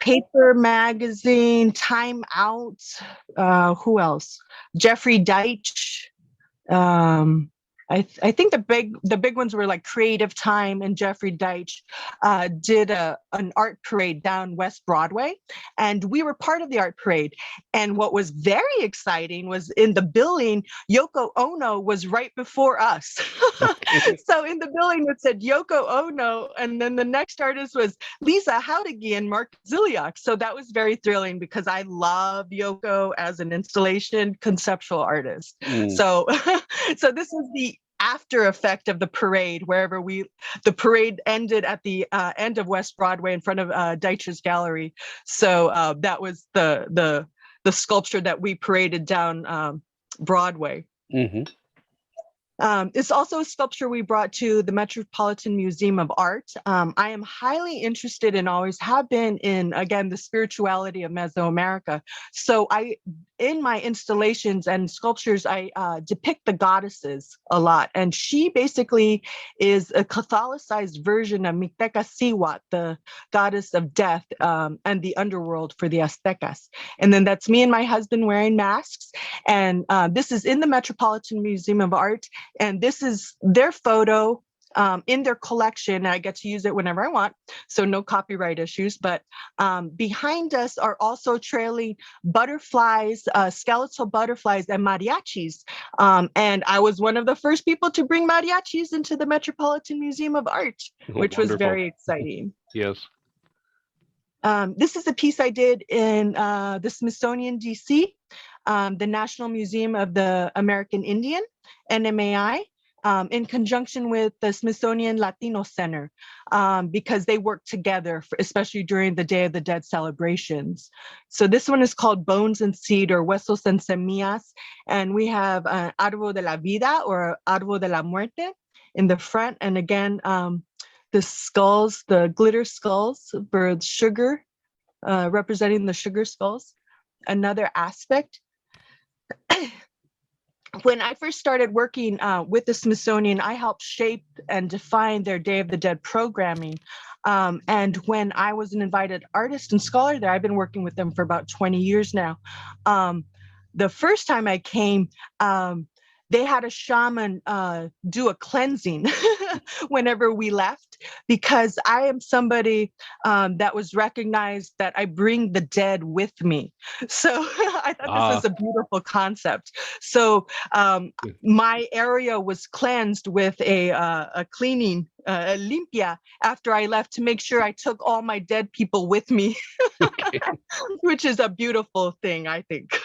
B: Paper Magazine, Time Out, who else? Jeffrey Deitch. I think the big ones were like Creative Time and Jeffrey Deitch did an art parade down West Broadway, and we were part of the art parade. And what was very exciting was in the billing, Yoko Ono was right before us. So in the billing it said Yoko Ono, and then the next artist was Tlisza Jaurique and Mark Ziliak. So that was very thrilling because I love Yoko as an installation conceptual artist. So so this was the after effect of the parade, wherever the parade ended at the end of West Broadway in front of Deitch's gallery. So that was the sculpture that we paraded down Broadway. It's also a sculpture we brought to the Metropolitan Museum of Art. I am highly interested and always have been in, again, the spirituality of Mesoamerica. So in my installations and sculptures, I depict the goddesses a lot. And she basically is a Catholicized version of Micteca, the goddess of death and the underworld for the Aztecas. And then that's me and my husband wearing masks. And this is in the Metropolitan Museum of Art. And this is their photo in their collection. I get to use it whenever I want, so no copyright issues. But behind us are also trailing butterflies, skeletal butterflies and mariachis. And I was one of the first people to bring mariachis into the Metropolitan Museum of Art, which was very exciting.
A: Yes.
B: This is a piece I did in the Smithsonian, DC, the National Museum of the American Indian, NMAI, in conjunction with the Smithsonian Latino Center, because they work together, especially during the Day of the Dead celebrations. So this one is called Bones and Seed, or Huesos and Semillas, and we have Árbol de la Vida, or Árbol de la Muerte, in the front, and again, the skulls, the glitter skulls for sugar, representing the sugar skulls. Another aspect. When I first started working with the Smithsonian, I helped shape and define their Day of the Dead programming. And when I was an invited artist and scholar there, I've been working with them for about 20 years now. The first time I came, they had a shaman do a cleansing whenever we left, because I am somebody that was recognized that I bring the dead with me. So I thought this was a beautiful concept. So my area was cleansed with a cleaning, limpia, after I left, to make sure I took all my dead people with me, which is a beautiful thing, I think.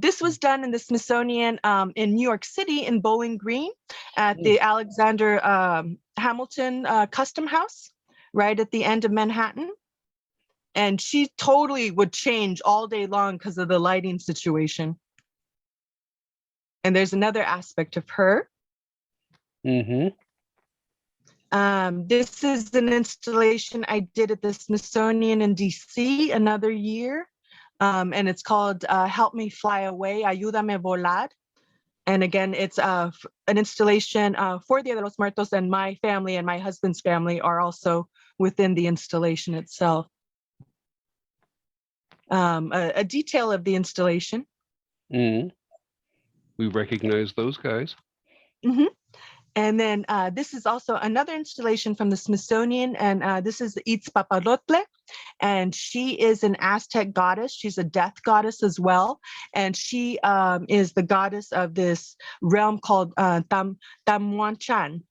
B: This was done in the Smithsonian in New York City, in Bowling Green, at the Alexander Hamilton Custom House, right at the end of Manhattan. And she totally would change all day long because of the lighting situation. And there's another aspect of her. This is an installation I did at the Smithsonian in DC another year. And it's called Help Me Fly Away, Ayúdame Volar. And again, it's an installation for Dia de los Muertos, and my family and my husband's family are also within the installation itself. A detail of the installation.
A: We recognize those guys.
B: And then this is also another installation from the Smithsonian, and this is Itzpapalotle, and she is an Aztec goddess. She's a death goddess as well, and she is the goddess of this realm called Tamuanchan.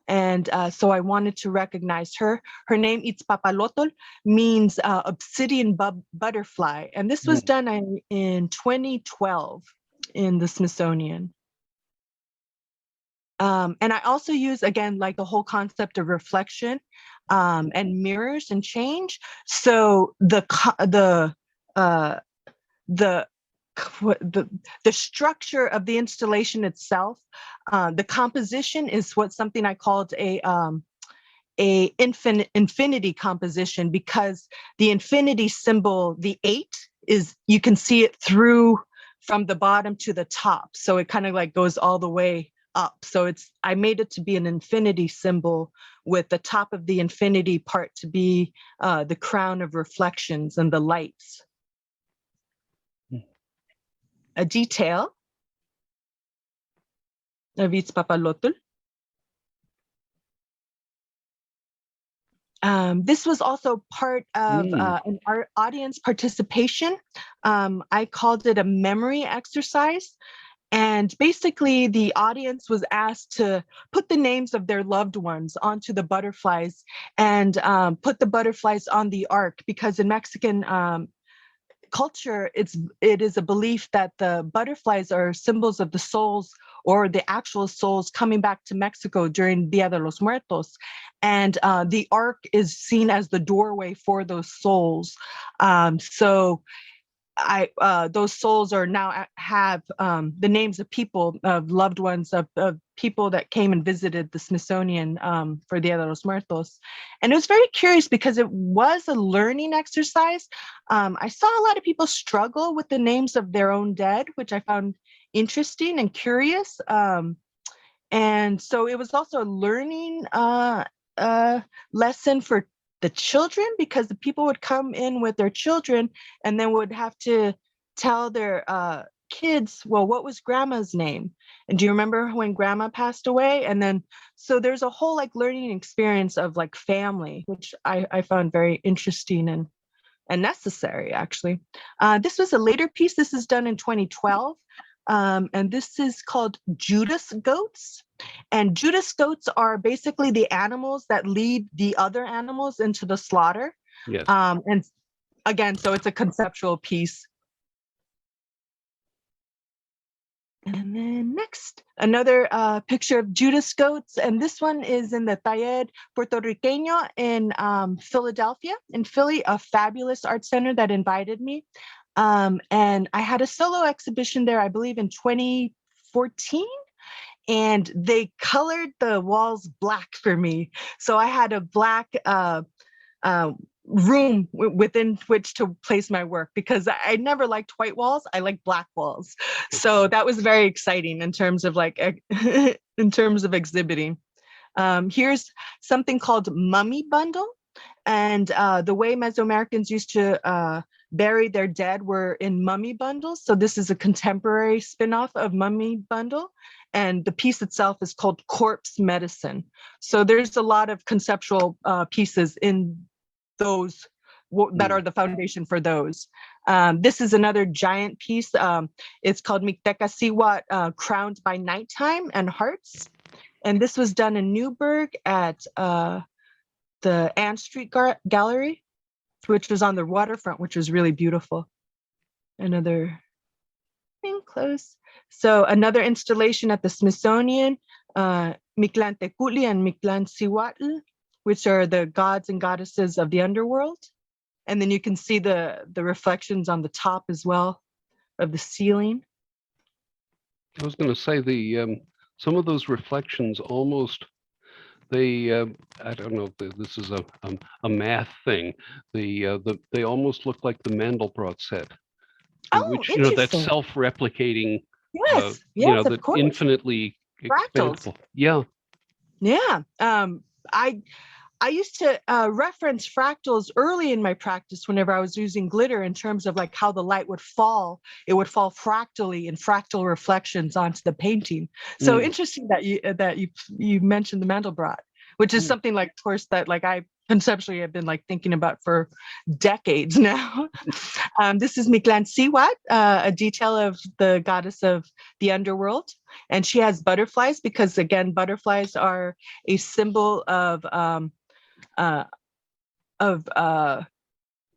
B: And so I wanted to recognize her. Her name, Itzpapalotl, means obsidian butterfly. And this was done in 2012 in the Smithsonian. And I also use, again, like the whole concept of reflection and mirrors and change. So the structure of the installation itself, the composition is something I called a infinity composition, because the infinity symbol, the 8, is, you can see it through from the bottom to the top. So it kind of like goes all the way up. So I made it to be an infinity symbol, with the top of the infinity part to be the crown of reflections and the lights. A detail of Itzpapalotl. This was also part of an audience participation. I called it a memory exercise. And basically, the audience was asked to put the names of their loved ones onto the butterflies, and put the butterflies on the ark, because in Mexican culture, it is a belief that the butterflies are symbols of the souls, or the actual souls coming back to Mexico during Dia de los Muertos. And the ark is seen as the doorway for those souls. So those souls are now have the names of people, of loved ones, of people that came and visited the Smithsonian for Dia de los Muertos. And it was very curious, because it was a learning exercise. I saw a lot of people struggle with the names of their own dead, which I found interesting and curious. And so it was also a learning lesson for the children, because the people would come in with their children and then would have to tell their kids, well, what was grandma's name? And do you remember when grandma passed away? And then, so there's a whole like learning experience of like family, which I found very interesting and necessary, actually. This was a later piece. This is done in 2012. And this is called Judas Goats. And Judas goats are basically the animals that lead the other animals into the slaughter.
A: Yes.
B: And again, so it's a conceptual piece. And then next, another picture of Judas goats. And this one is in the Taller Puertorriqueño in Philadelphia, in Philly, a fabulous art center that invited me. And I had a solo exhibition there, I believe in 2014. And they colored the walls black for me. So I had a black room within which to place my work, because I never liked white walls. I like black walls. So that was very exciting in terms of like, in terms of exhibiting. Here's something called Mummy Bundle. And the way Mesoamericans used to bury their dead were in mummy bundles. So this is a contemporary spin-off of Mummy Bundle. And the piece itself is called Corpse Medicine. So there's a lot of conceptual pieces in those that are the foundation for those. This is another giant piece. It's called Mixteca Siwat, Crowned by Nighttime and Hearts. And this was done in Newburgh at the Ann Street Gallery, which was on the waterfront, which was really beautiful. Another thing close. So another installation at the Smithsonian, Mictlán Tecutli and Mictlán Cihuatl, which are the gods and goddesses of the underworld. And then you can see the reflections on the top as well of the ceiling.
A: I was going to say some of those reflections almost, they I don't know if this is a math thing. They almost look like the Mandelbrot set, which that self-replicating.
B: Yes, yes,
A: that
B: of course.
A: Infinitely
B: Fractals.
A: expandable. Yeah.
B: Yeah. I used to reference fractals early in my practice whenever I was using glitter in terms of like how the light would fall. It would fall fractally in fractal reflections onto the painting. So interesting that you mentioned the Mandelbrot, which is something like, of course, that like I conceptually have been like thinking about for decades now. This is Miklan Siwat, a detail of the goddess of the underworld. And she has butterflies because, again, butterflies are a symbol of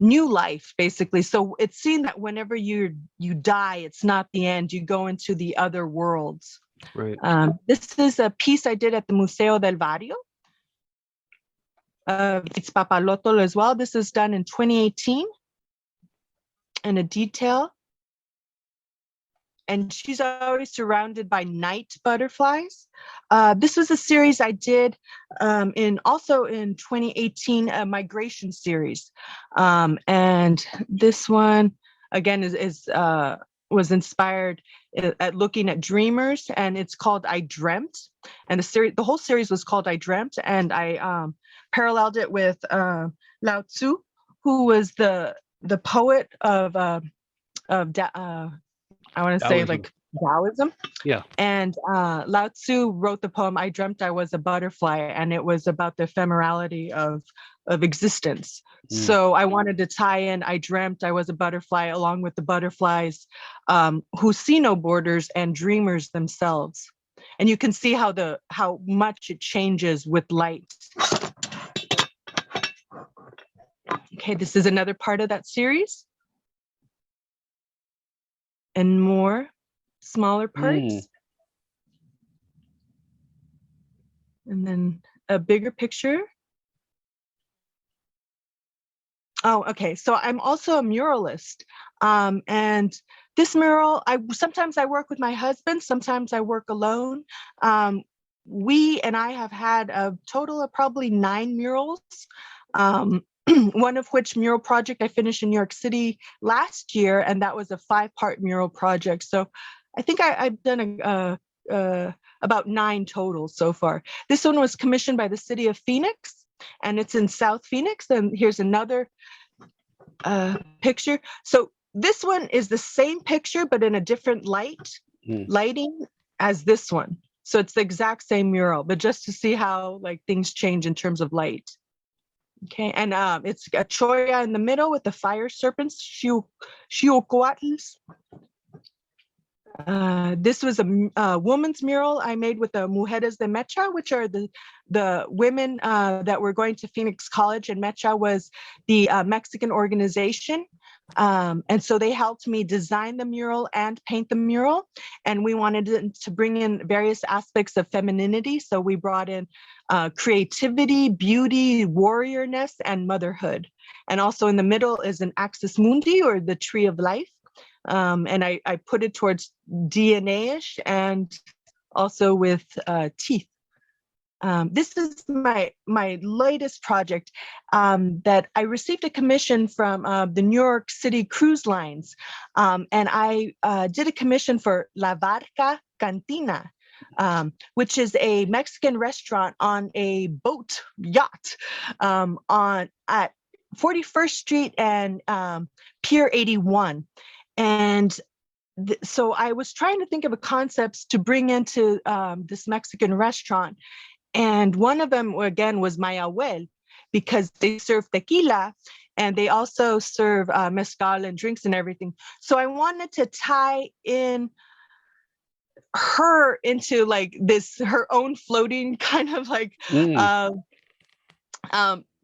B: new life, basically. So it's seen that whenever you die, it's not the end. You go into the other worlds.
A: Right.
B: This is a piece I did at the Museo del Barrio. It's Papalotl as well. This is done in 2018 in a detail. And she's always surrounded by night butterflies. This was a series I did also in 2018, a migration series. And this one, again, was inspired at looking at dreamers, and it's called I Dreamt. And the whole series was called I Dreamt, and I paralleled it with Lao Tzu, who was the poet of I want to say like Taoism.
A: Yeah.
B: And Lao Tzu wrote the poem, I Dreamt I Was a Butterfly, and it was about the ephemerality of existence. So I wanted to tie in I Dreamt I Was a Butterfly along with the butterflies who see no borders and dreamers themselves. And you can see how much it changes with light. Okay, this is another part of that series. And more smaller parts. And then a bigger picture. Oh, okay. So I'm also a muralist. And this mural, sometimes I work with my husband, sometimes I work alone. We and I have had a total of probably 9 murals. One of which mural project I finished in New York City last year, and that was a 5-part mural project. So I think I've done about 9 total so far. This one was commissioned by the city of Phoenix, and it's in South Phoenix. And here's another picture. So this one is the same picture, but in a different lighting as this one. So it's the exact same mural, but just to see how like things change in terms of light. Okay, and it's a choya in the middle with the fire serpents, Xiucoatls. This was a woman's mural I made with the Mujeres de Mecha, which are the women that were going to Phoenix College, and Mecha was the Mexican organization. And so they helped me design the mural and paint the mural. And we wanted to bring in various aspects of femininity. So we brought in creativity, beauty, warriorness, and motherhood. And also in the middle is an axis mundi, or the tree of life. And I put it towards DNA-ish and also with teeth. This is my latest project that I received a commission from the New York City Cruise Lines. And I did a commission for La Barca Cantina, which is a Mexican restaurant on a yacht at 41st Street and Pier 81. And so I was trying to think of a concept to bring into this Mexican restaurant. And one of them, again, was my abuel, because they serve tequila and they also serve mezcal and drinks and everything. So I wanted to tie in her into like her own floating kind of like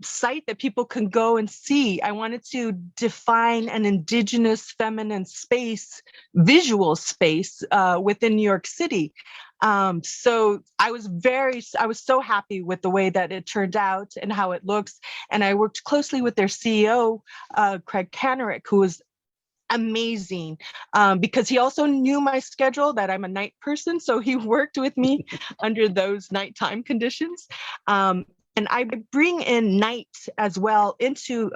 B: site that people can go and see. I wanted to define an indigenous feminine space, visual space within New York City. So I was so happy with the way that it turned out and how it looks. And I worked closely with their CEO, Craig Canerick, who was amazing, because he also knew my schedule, that I'm a night person. So he worked with me under those nighttime conditions. And I bring in night as well into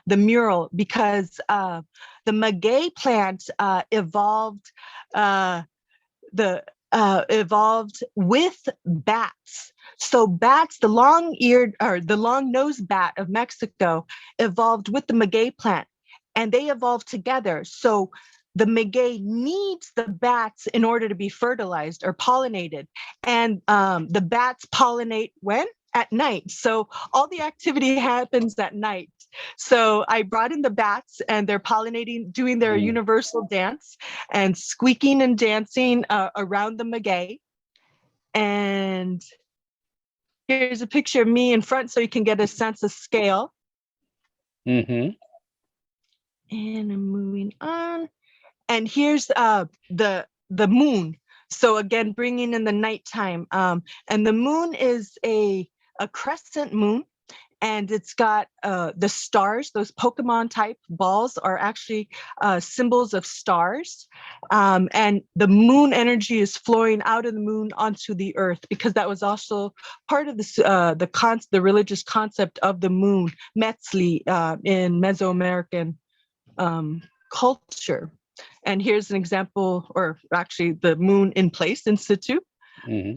B: the mural, because the maguey plant evolved the evolved with bats. So bats, the long-eared or the long-nosed bat of Mexico evolved with the maguey plant, and they evolved together. So the maguey needs the bats in order to be fertilized or pollinated. And the bats pollinate when? At night. So all the activity happens at night. So I brought in the bats, and they're pollinating, doing their universal dance and squeaking and dancing around the maguey. And here's a picture of me in front so you can get a sense of scale.
A: Mm-hmm.
B: And I'm moving on. And here's the moon. So again, bringing in the nighttime. And the moon is a crescent moon, and it's got the stars. Those Pokemon type balls are actually symbols of stars. And the moon energy is flowing out of the moon onto the earth, because that was also part of this, the religious concept of the moon, Metzli, in Mesoamerican culture. And here's an example, or actually the moon in place in situ.
A: Mm-hmm.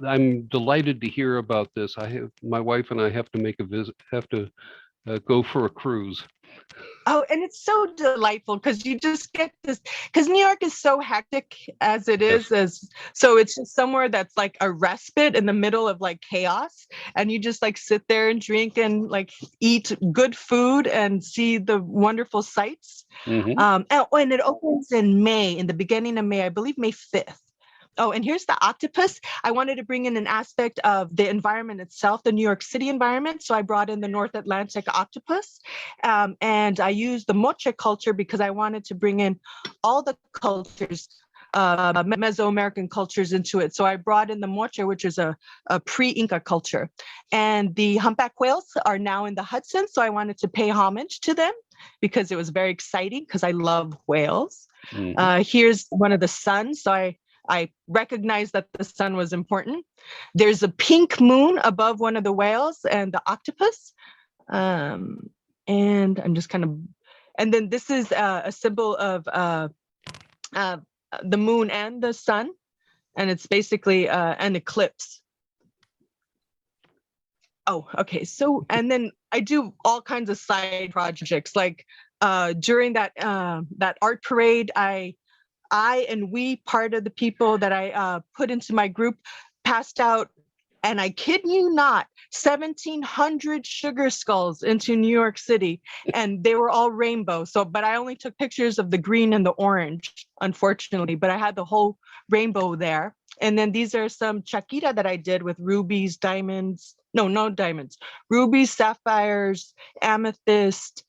A: I'm delighted to hear about this. My wife and I have to make a visit, go for a cruise.
B: Oh, and it's so delightful because you just get this, because New York is so hectic as it is, so it's just somewhere that's like a respite in the middle of like chaos, and you just like sit there and drink and like eat good food and see the wonderful sights.
A: Mm-hmm.
B: And it opens in May, in the beginning of May, I believe May 5th. Oh, and here's the octopus. I wanted to bring in an aspect of the environment itself, the New York City environment. So I brought in the North Atlantic octopus, and I used the moche culture because I wanted to bring in all the cultures, Mesoamerican cultures into it. So I brought in the moche, which is a pre-Inca culture. And the humpback whales are now in the Hudson. So I wanted to pay homage to them because it was very exciting because I love whales.
A: Mm-hmm.
B: Here's one of the suns. So I recognized that the sun was important. There's a pink moon above one of the whales and the octopus. And I'm just kind of, and then this is a symbol of the moon and the sun. And it's basically an eclipse. Oh, okay. So, and then I do all kinds of side projects. Like during that art parade, I and we, part of the people that I put into my group, passed out, and I kid you not, 1,700 sugar skulls into New York City, and they were all rainbow. So, but I only took pictures of the green and the orange, unfortunately, but I had the whole rainbow there. And then these are some chaquira that I did with rubies, diamonds, no diamonds, rubies, sapphires, amethyst,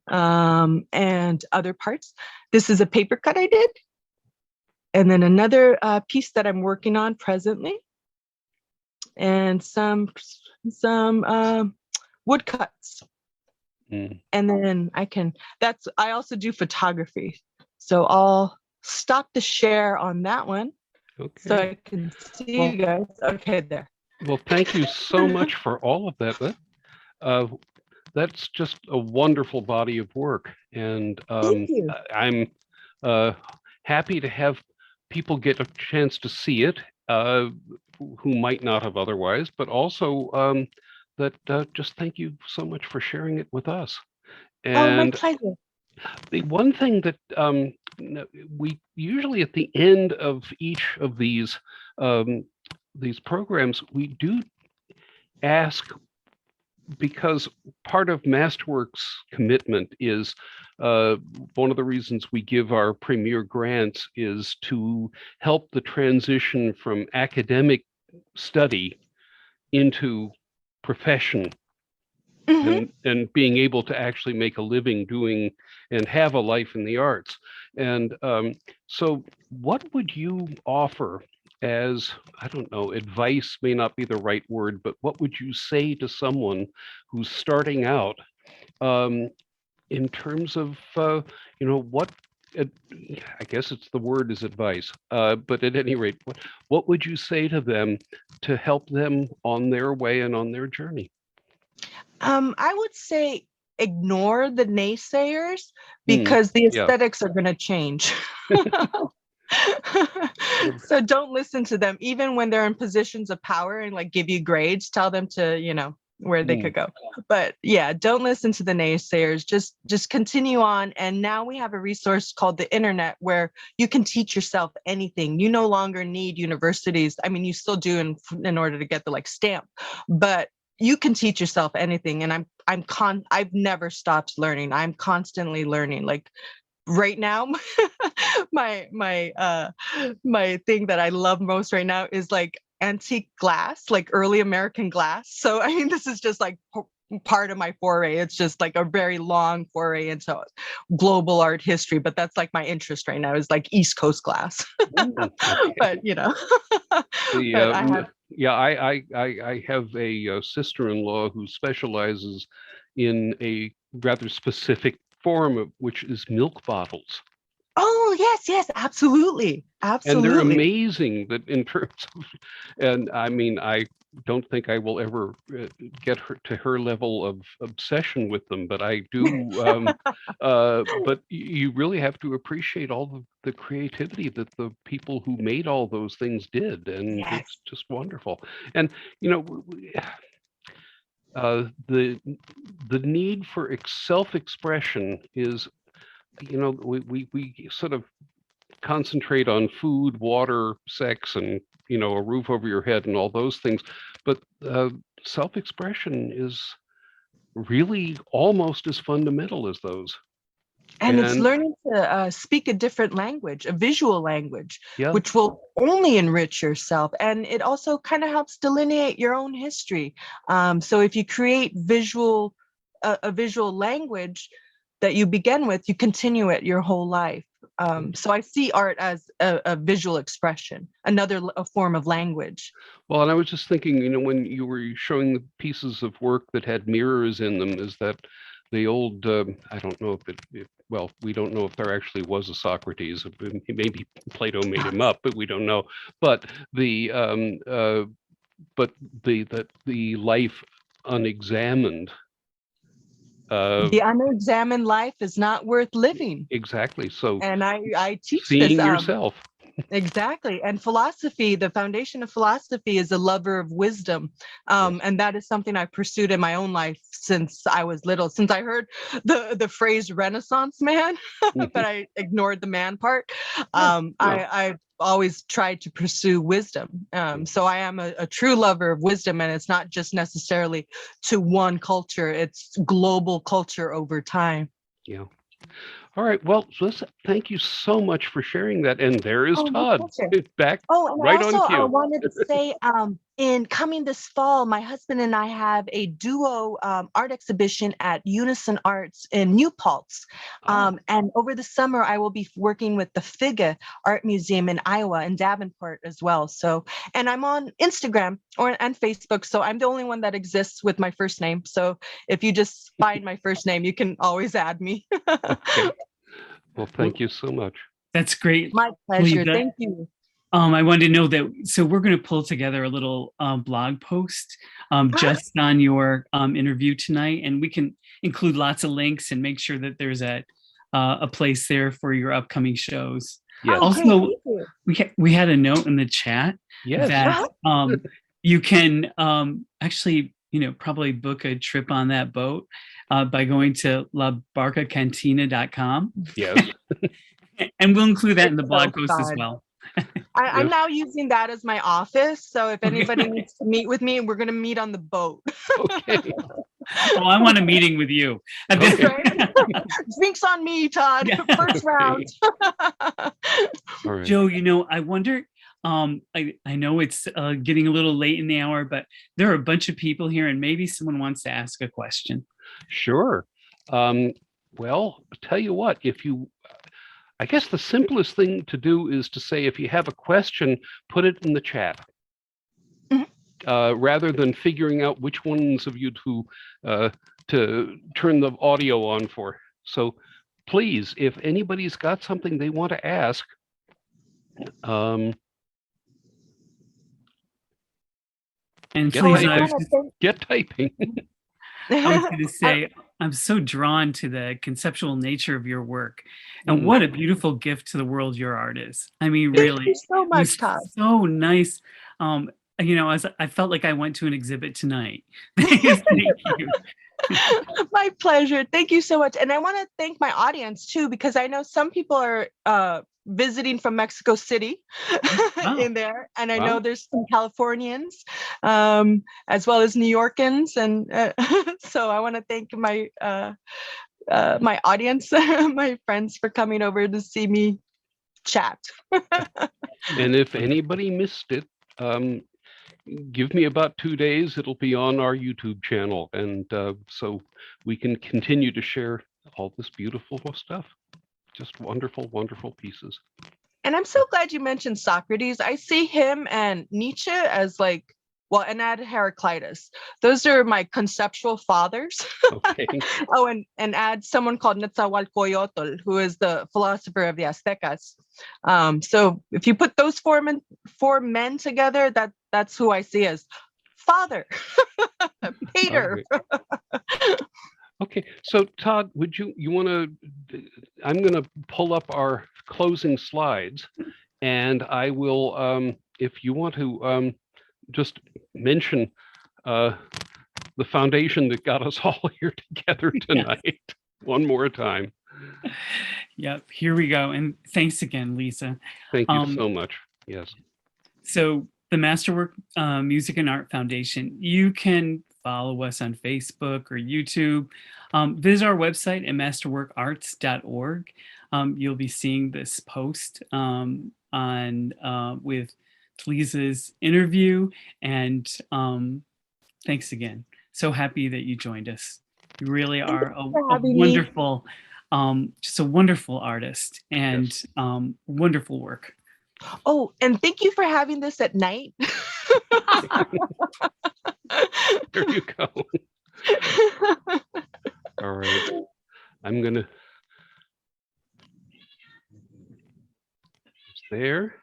B: and other parts. This is a paper cut I did. And then another piece that I'm working on presently, and some woodcuts. And then I also do photography. So I'll stop the share on that one.
A: Okay.
B: So I can see you guys. Okay, there.
A: Well, thank you so much for all of that. That's just a wonderful body of work. And
B: Thank you.
A: I'm happy to have people get a chance to see it who might not have otherwise, but also just thank you so much for sharing it with us.
B: And my
A: And
B: pleasure.
A: the one thing that we usually at the end of each of these programs, we do ask, because part of Masterwork's commitment is one of the reasons we give our premier grants is to help the transition from academic study into profession. And being able to actually make a living doing and have a life in the arts. And so what would you offer as, I don't know, advice may not be the right word, but what would you say to someone who's starting out in terms of, what, I guess it's the word is advice, but at any rate, what would you say to them to help them on their way and on their journey?
B: I would say ignore the naysayers
A: Hmm,
B: because the
A: yeah.
B: aesthetics are going to change. So don't listen to them, even when they're in positions of power and like give you grades. Tell them to, where they could go. But yeah, don't listen to the naysayers. Just continue on. And now we have a resource called the internet where you can teach yourself anything. You no longer need universities. I mean, you still do in order to get the like stamp, but you can teach yourself anything. And I've never stopped learning. I'm constantly learning. Like right now, my thing that I love most right now is like antique glass, like early American glass. So I mean, this is just like part of my foray. It's just like a very long foray into global art history, but that's like my interest right now is like East Coast glass.
A: Okay.
B: But
A: The
B: but I have
A: yeah, I have a sister-in-law who specializes in a rather specific form of which is milk bottles.
B: oh yes, absolutely,
A: And they're
B: absolutely.
A: amazing that in terms of, and I mean, I don't think I will ever get her to her level of obsession with them, but I do. But you really have to appreciate all the creativity that the people who made all those things did, and
B: Yes.
A: it's just wonderful. And you know, the need for self-expression is, we sort of concentrate on food, water, sex, and a roof over your head and all those things. But self-expression is really almost as fundamental as those.
B: And it's
A: And
B: learning to speak a different language, a visual language,
A: yeah,
B: which will only enrich yourself. And it also kind of helps delineate your own history. So if you create a visual language that you begin with, you continue it your whole life. So I see art as a visual expression, a form of language.
A: well, and I was just thinking, when you were showing the pieces of work that had mirrors in them, is that the old, I don't know well, we don't know if there actually was a Socrates. Maybe Plato made him up, but we don't know. But but the life unexamined.
B: The unexamined life is not worth living.
A: Exactly. So
B: And I teach this.
A: seeing yourself.
B: Exactly. And philosophy, the foundation of philosophy is a lover of wisdom.
A: Yes.
B: And that is something I pursued in my own life since I was little, since I heard the phrase Renaissance man, but I ignored the man part. I've always tried to pursue wisdom. So I am a true lover of wisdom, and it's not just necessarily to one culture, it's global culture over time.
A: Yeah. All right. Well, listen, thank you so much for sharing that. And there is
B: Oh, my
A: Todd
B: pleasure.
A: back
B: Oh, and I
A: right
B: also
A: on cue.
B: wanted to say, in coming this fall, my husband and I have a duo art exhibition at Unison Arts in New Paltz.
A: Oh,
B: And over the summer, I will be working with the Figa Art Museum in Iowa and Davenport as well. So, and I'm on Instagram and Facebook. So I'm the only one that exists with my first name. So if you just find my first name, you can always add me.
A: okay. Well, thank you so much.
C: That's great.
B: My pleasure.
C: Tlisza.
B: Thank you.
C: I wanted to know that, so we're going to pull together a little blog post just on your interview tonight, and we can include lots of links and make sure that there's a place there for your upcoming shows.
A: Yes.
B: Oh, great.
C: Also,
B: Thank you.
C: we had a note in the chat
A: Yes.
C: that you can actually, probably book a trip on that boat by going to labarcacantina.com.
A: Yes.
C: And we'll include that in the
B: It's
C: blog
B: so
C: post as
B: fun.
C: well.
B: I'm
A: Yes.
B: now using that as my office. So if anybody
C: Okay.
B: needs to meet with me, we're going to meet on the boat.
A: Okay.
C: Oh, I want a meeting with you.
A: Okay.
B: Right? Drinks on me, Todd.
C: Yeah.
B: First round.
A: All right.
C: Joe, I wonder, I know it's getting a little late in the hour, but there are a bunch of people here and maybe someone wants to ask a question.
A: Sure. Well, tell you what, I guess the simplest thing to do is to say, if you have a question, put it in the chat. Rather than figuring out which ones of you to turn the audio on for. So please, if anybody's got something they want to ask,
C: And
A: Get
C: please,
A: typing. Get typing.
C: I was going to say, I'm so drawn to the conceptual nature of your work, and what a beautiful gift to the world your art is. I mean,
B: Thank
C: really,
B: you so
C: it
B: much,
C: was
B: Todd.
C: so nice. You know, as I felt like I went to an exhibit tonight. Thank you.
B: My pleasure. Thank you so much. And I want to thank my audience too, because I know some people are visiting from Mexico City in there. And I know there's some Californians as well as New Yorkers. And so I want to thank my my audience, my friends for coming over to see me chat.
A: And if anybody missed it, give me about 2 days. It'll be on our YouTube channel. And so we can continue to share all this beautiful stuff. Just wonderful, wonderful pieces.
B: And I'm so glad you mentioned Socrates. I see him and Nietzsche as like, well, and add Heraclitus. Those are my conceptual fathers.
A: Okay.
B: Oh, and add someone called Netzahualcoyotl, who is the philosopher of the Aztecas. So if you put those four men together, that's who I see as father, Peter.
A: Right. Okay, so Todd, would you want to? I'm going to pull up our closing slides, and I will, if you want to, just mention the foundation that got us all here together tonight one more time.
C: Yep, here we go. And thanks again, Lisa.
A: Thank you so much. Yes.
C: So the Masterwork Music and Art Foundation, you can follow us on Facebook or YouTube. Visit our website at masterworkarts.org. You'll be seeing this post on with Tlisza's interview. And thanks again. So happy that you joined us. You really are a wonderful, just a wonderful artist and wonderful work.
B: Oh, and thank you for having this at night.
A: There you go. All right. I'm gonna. There.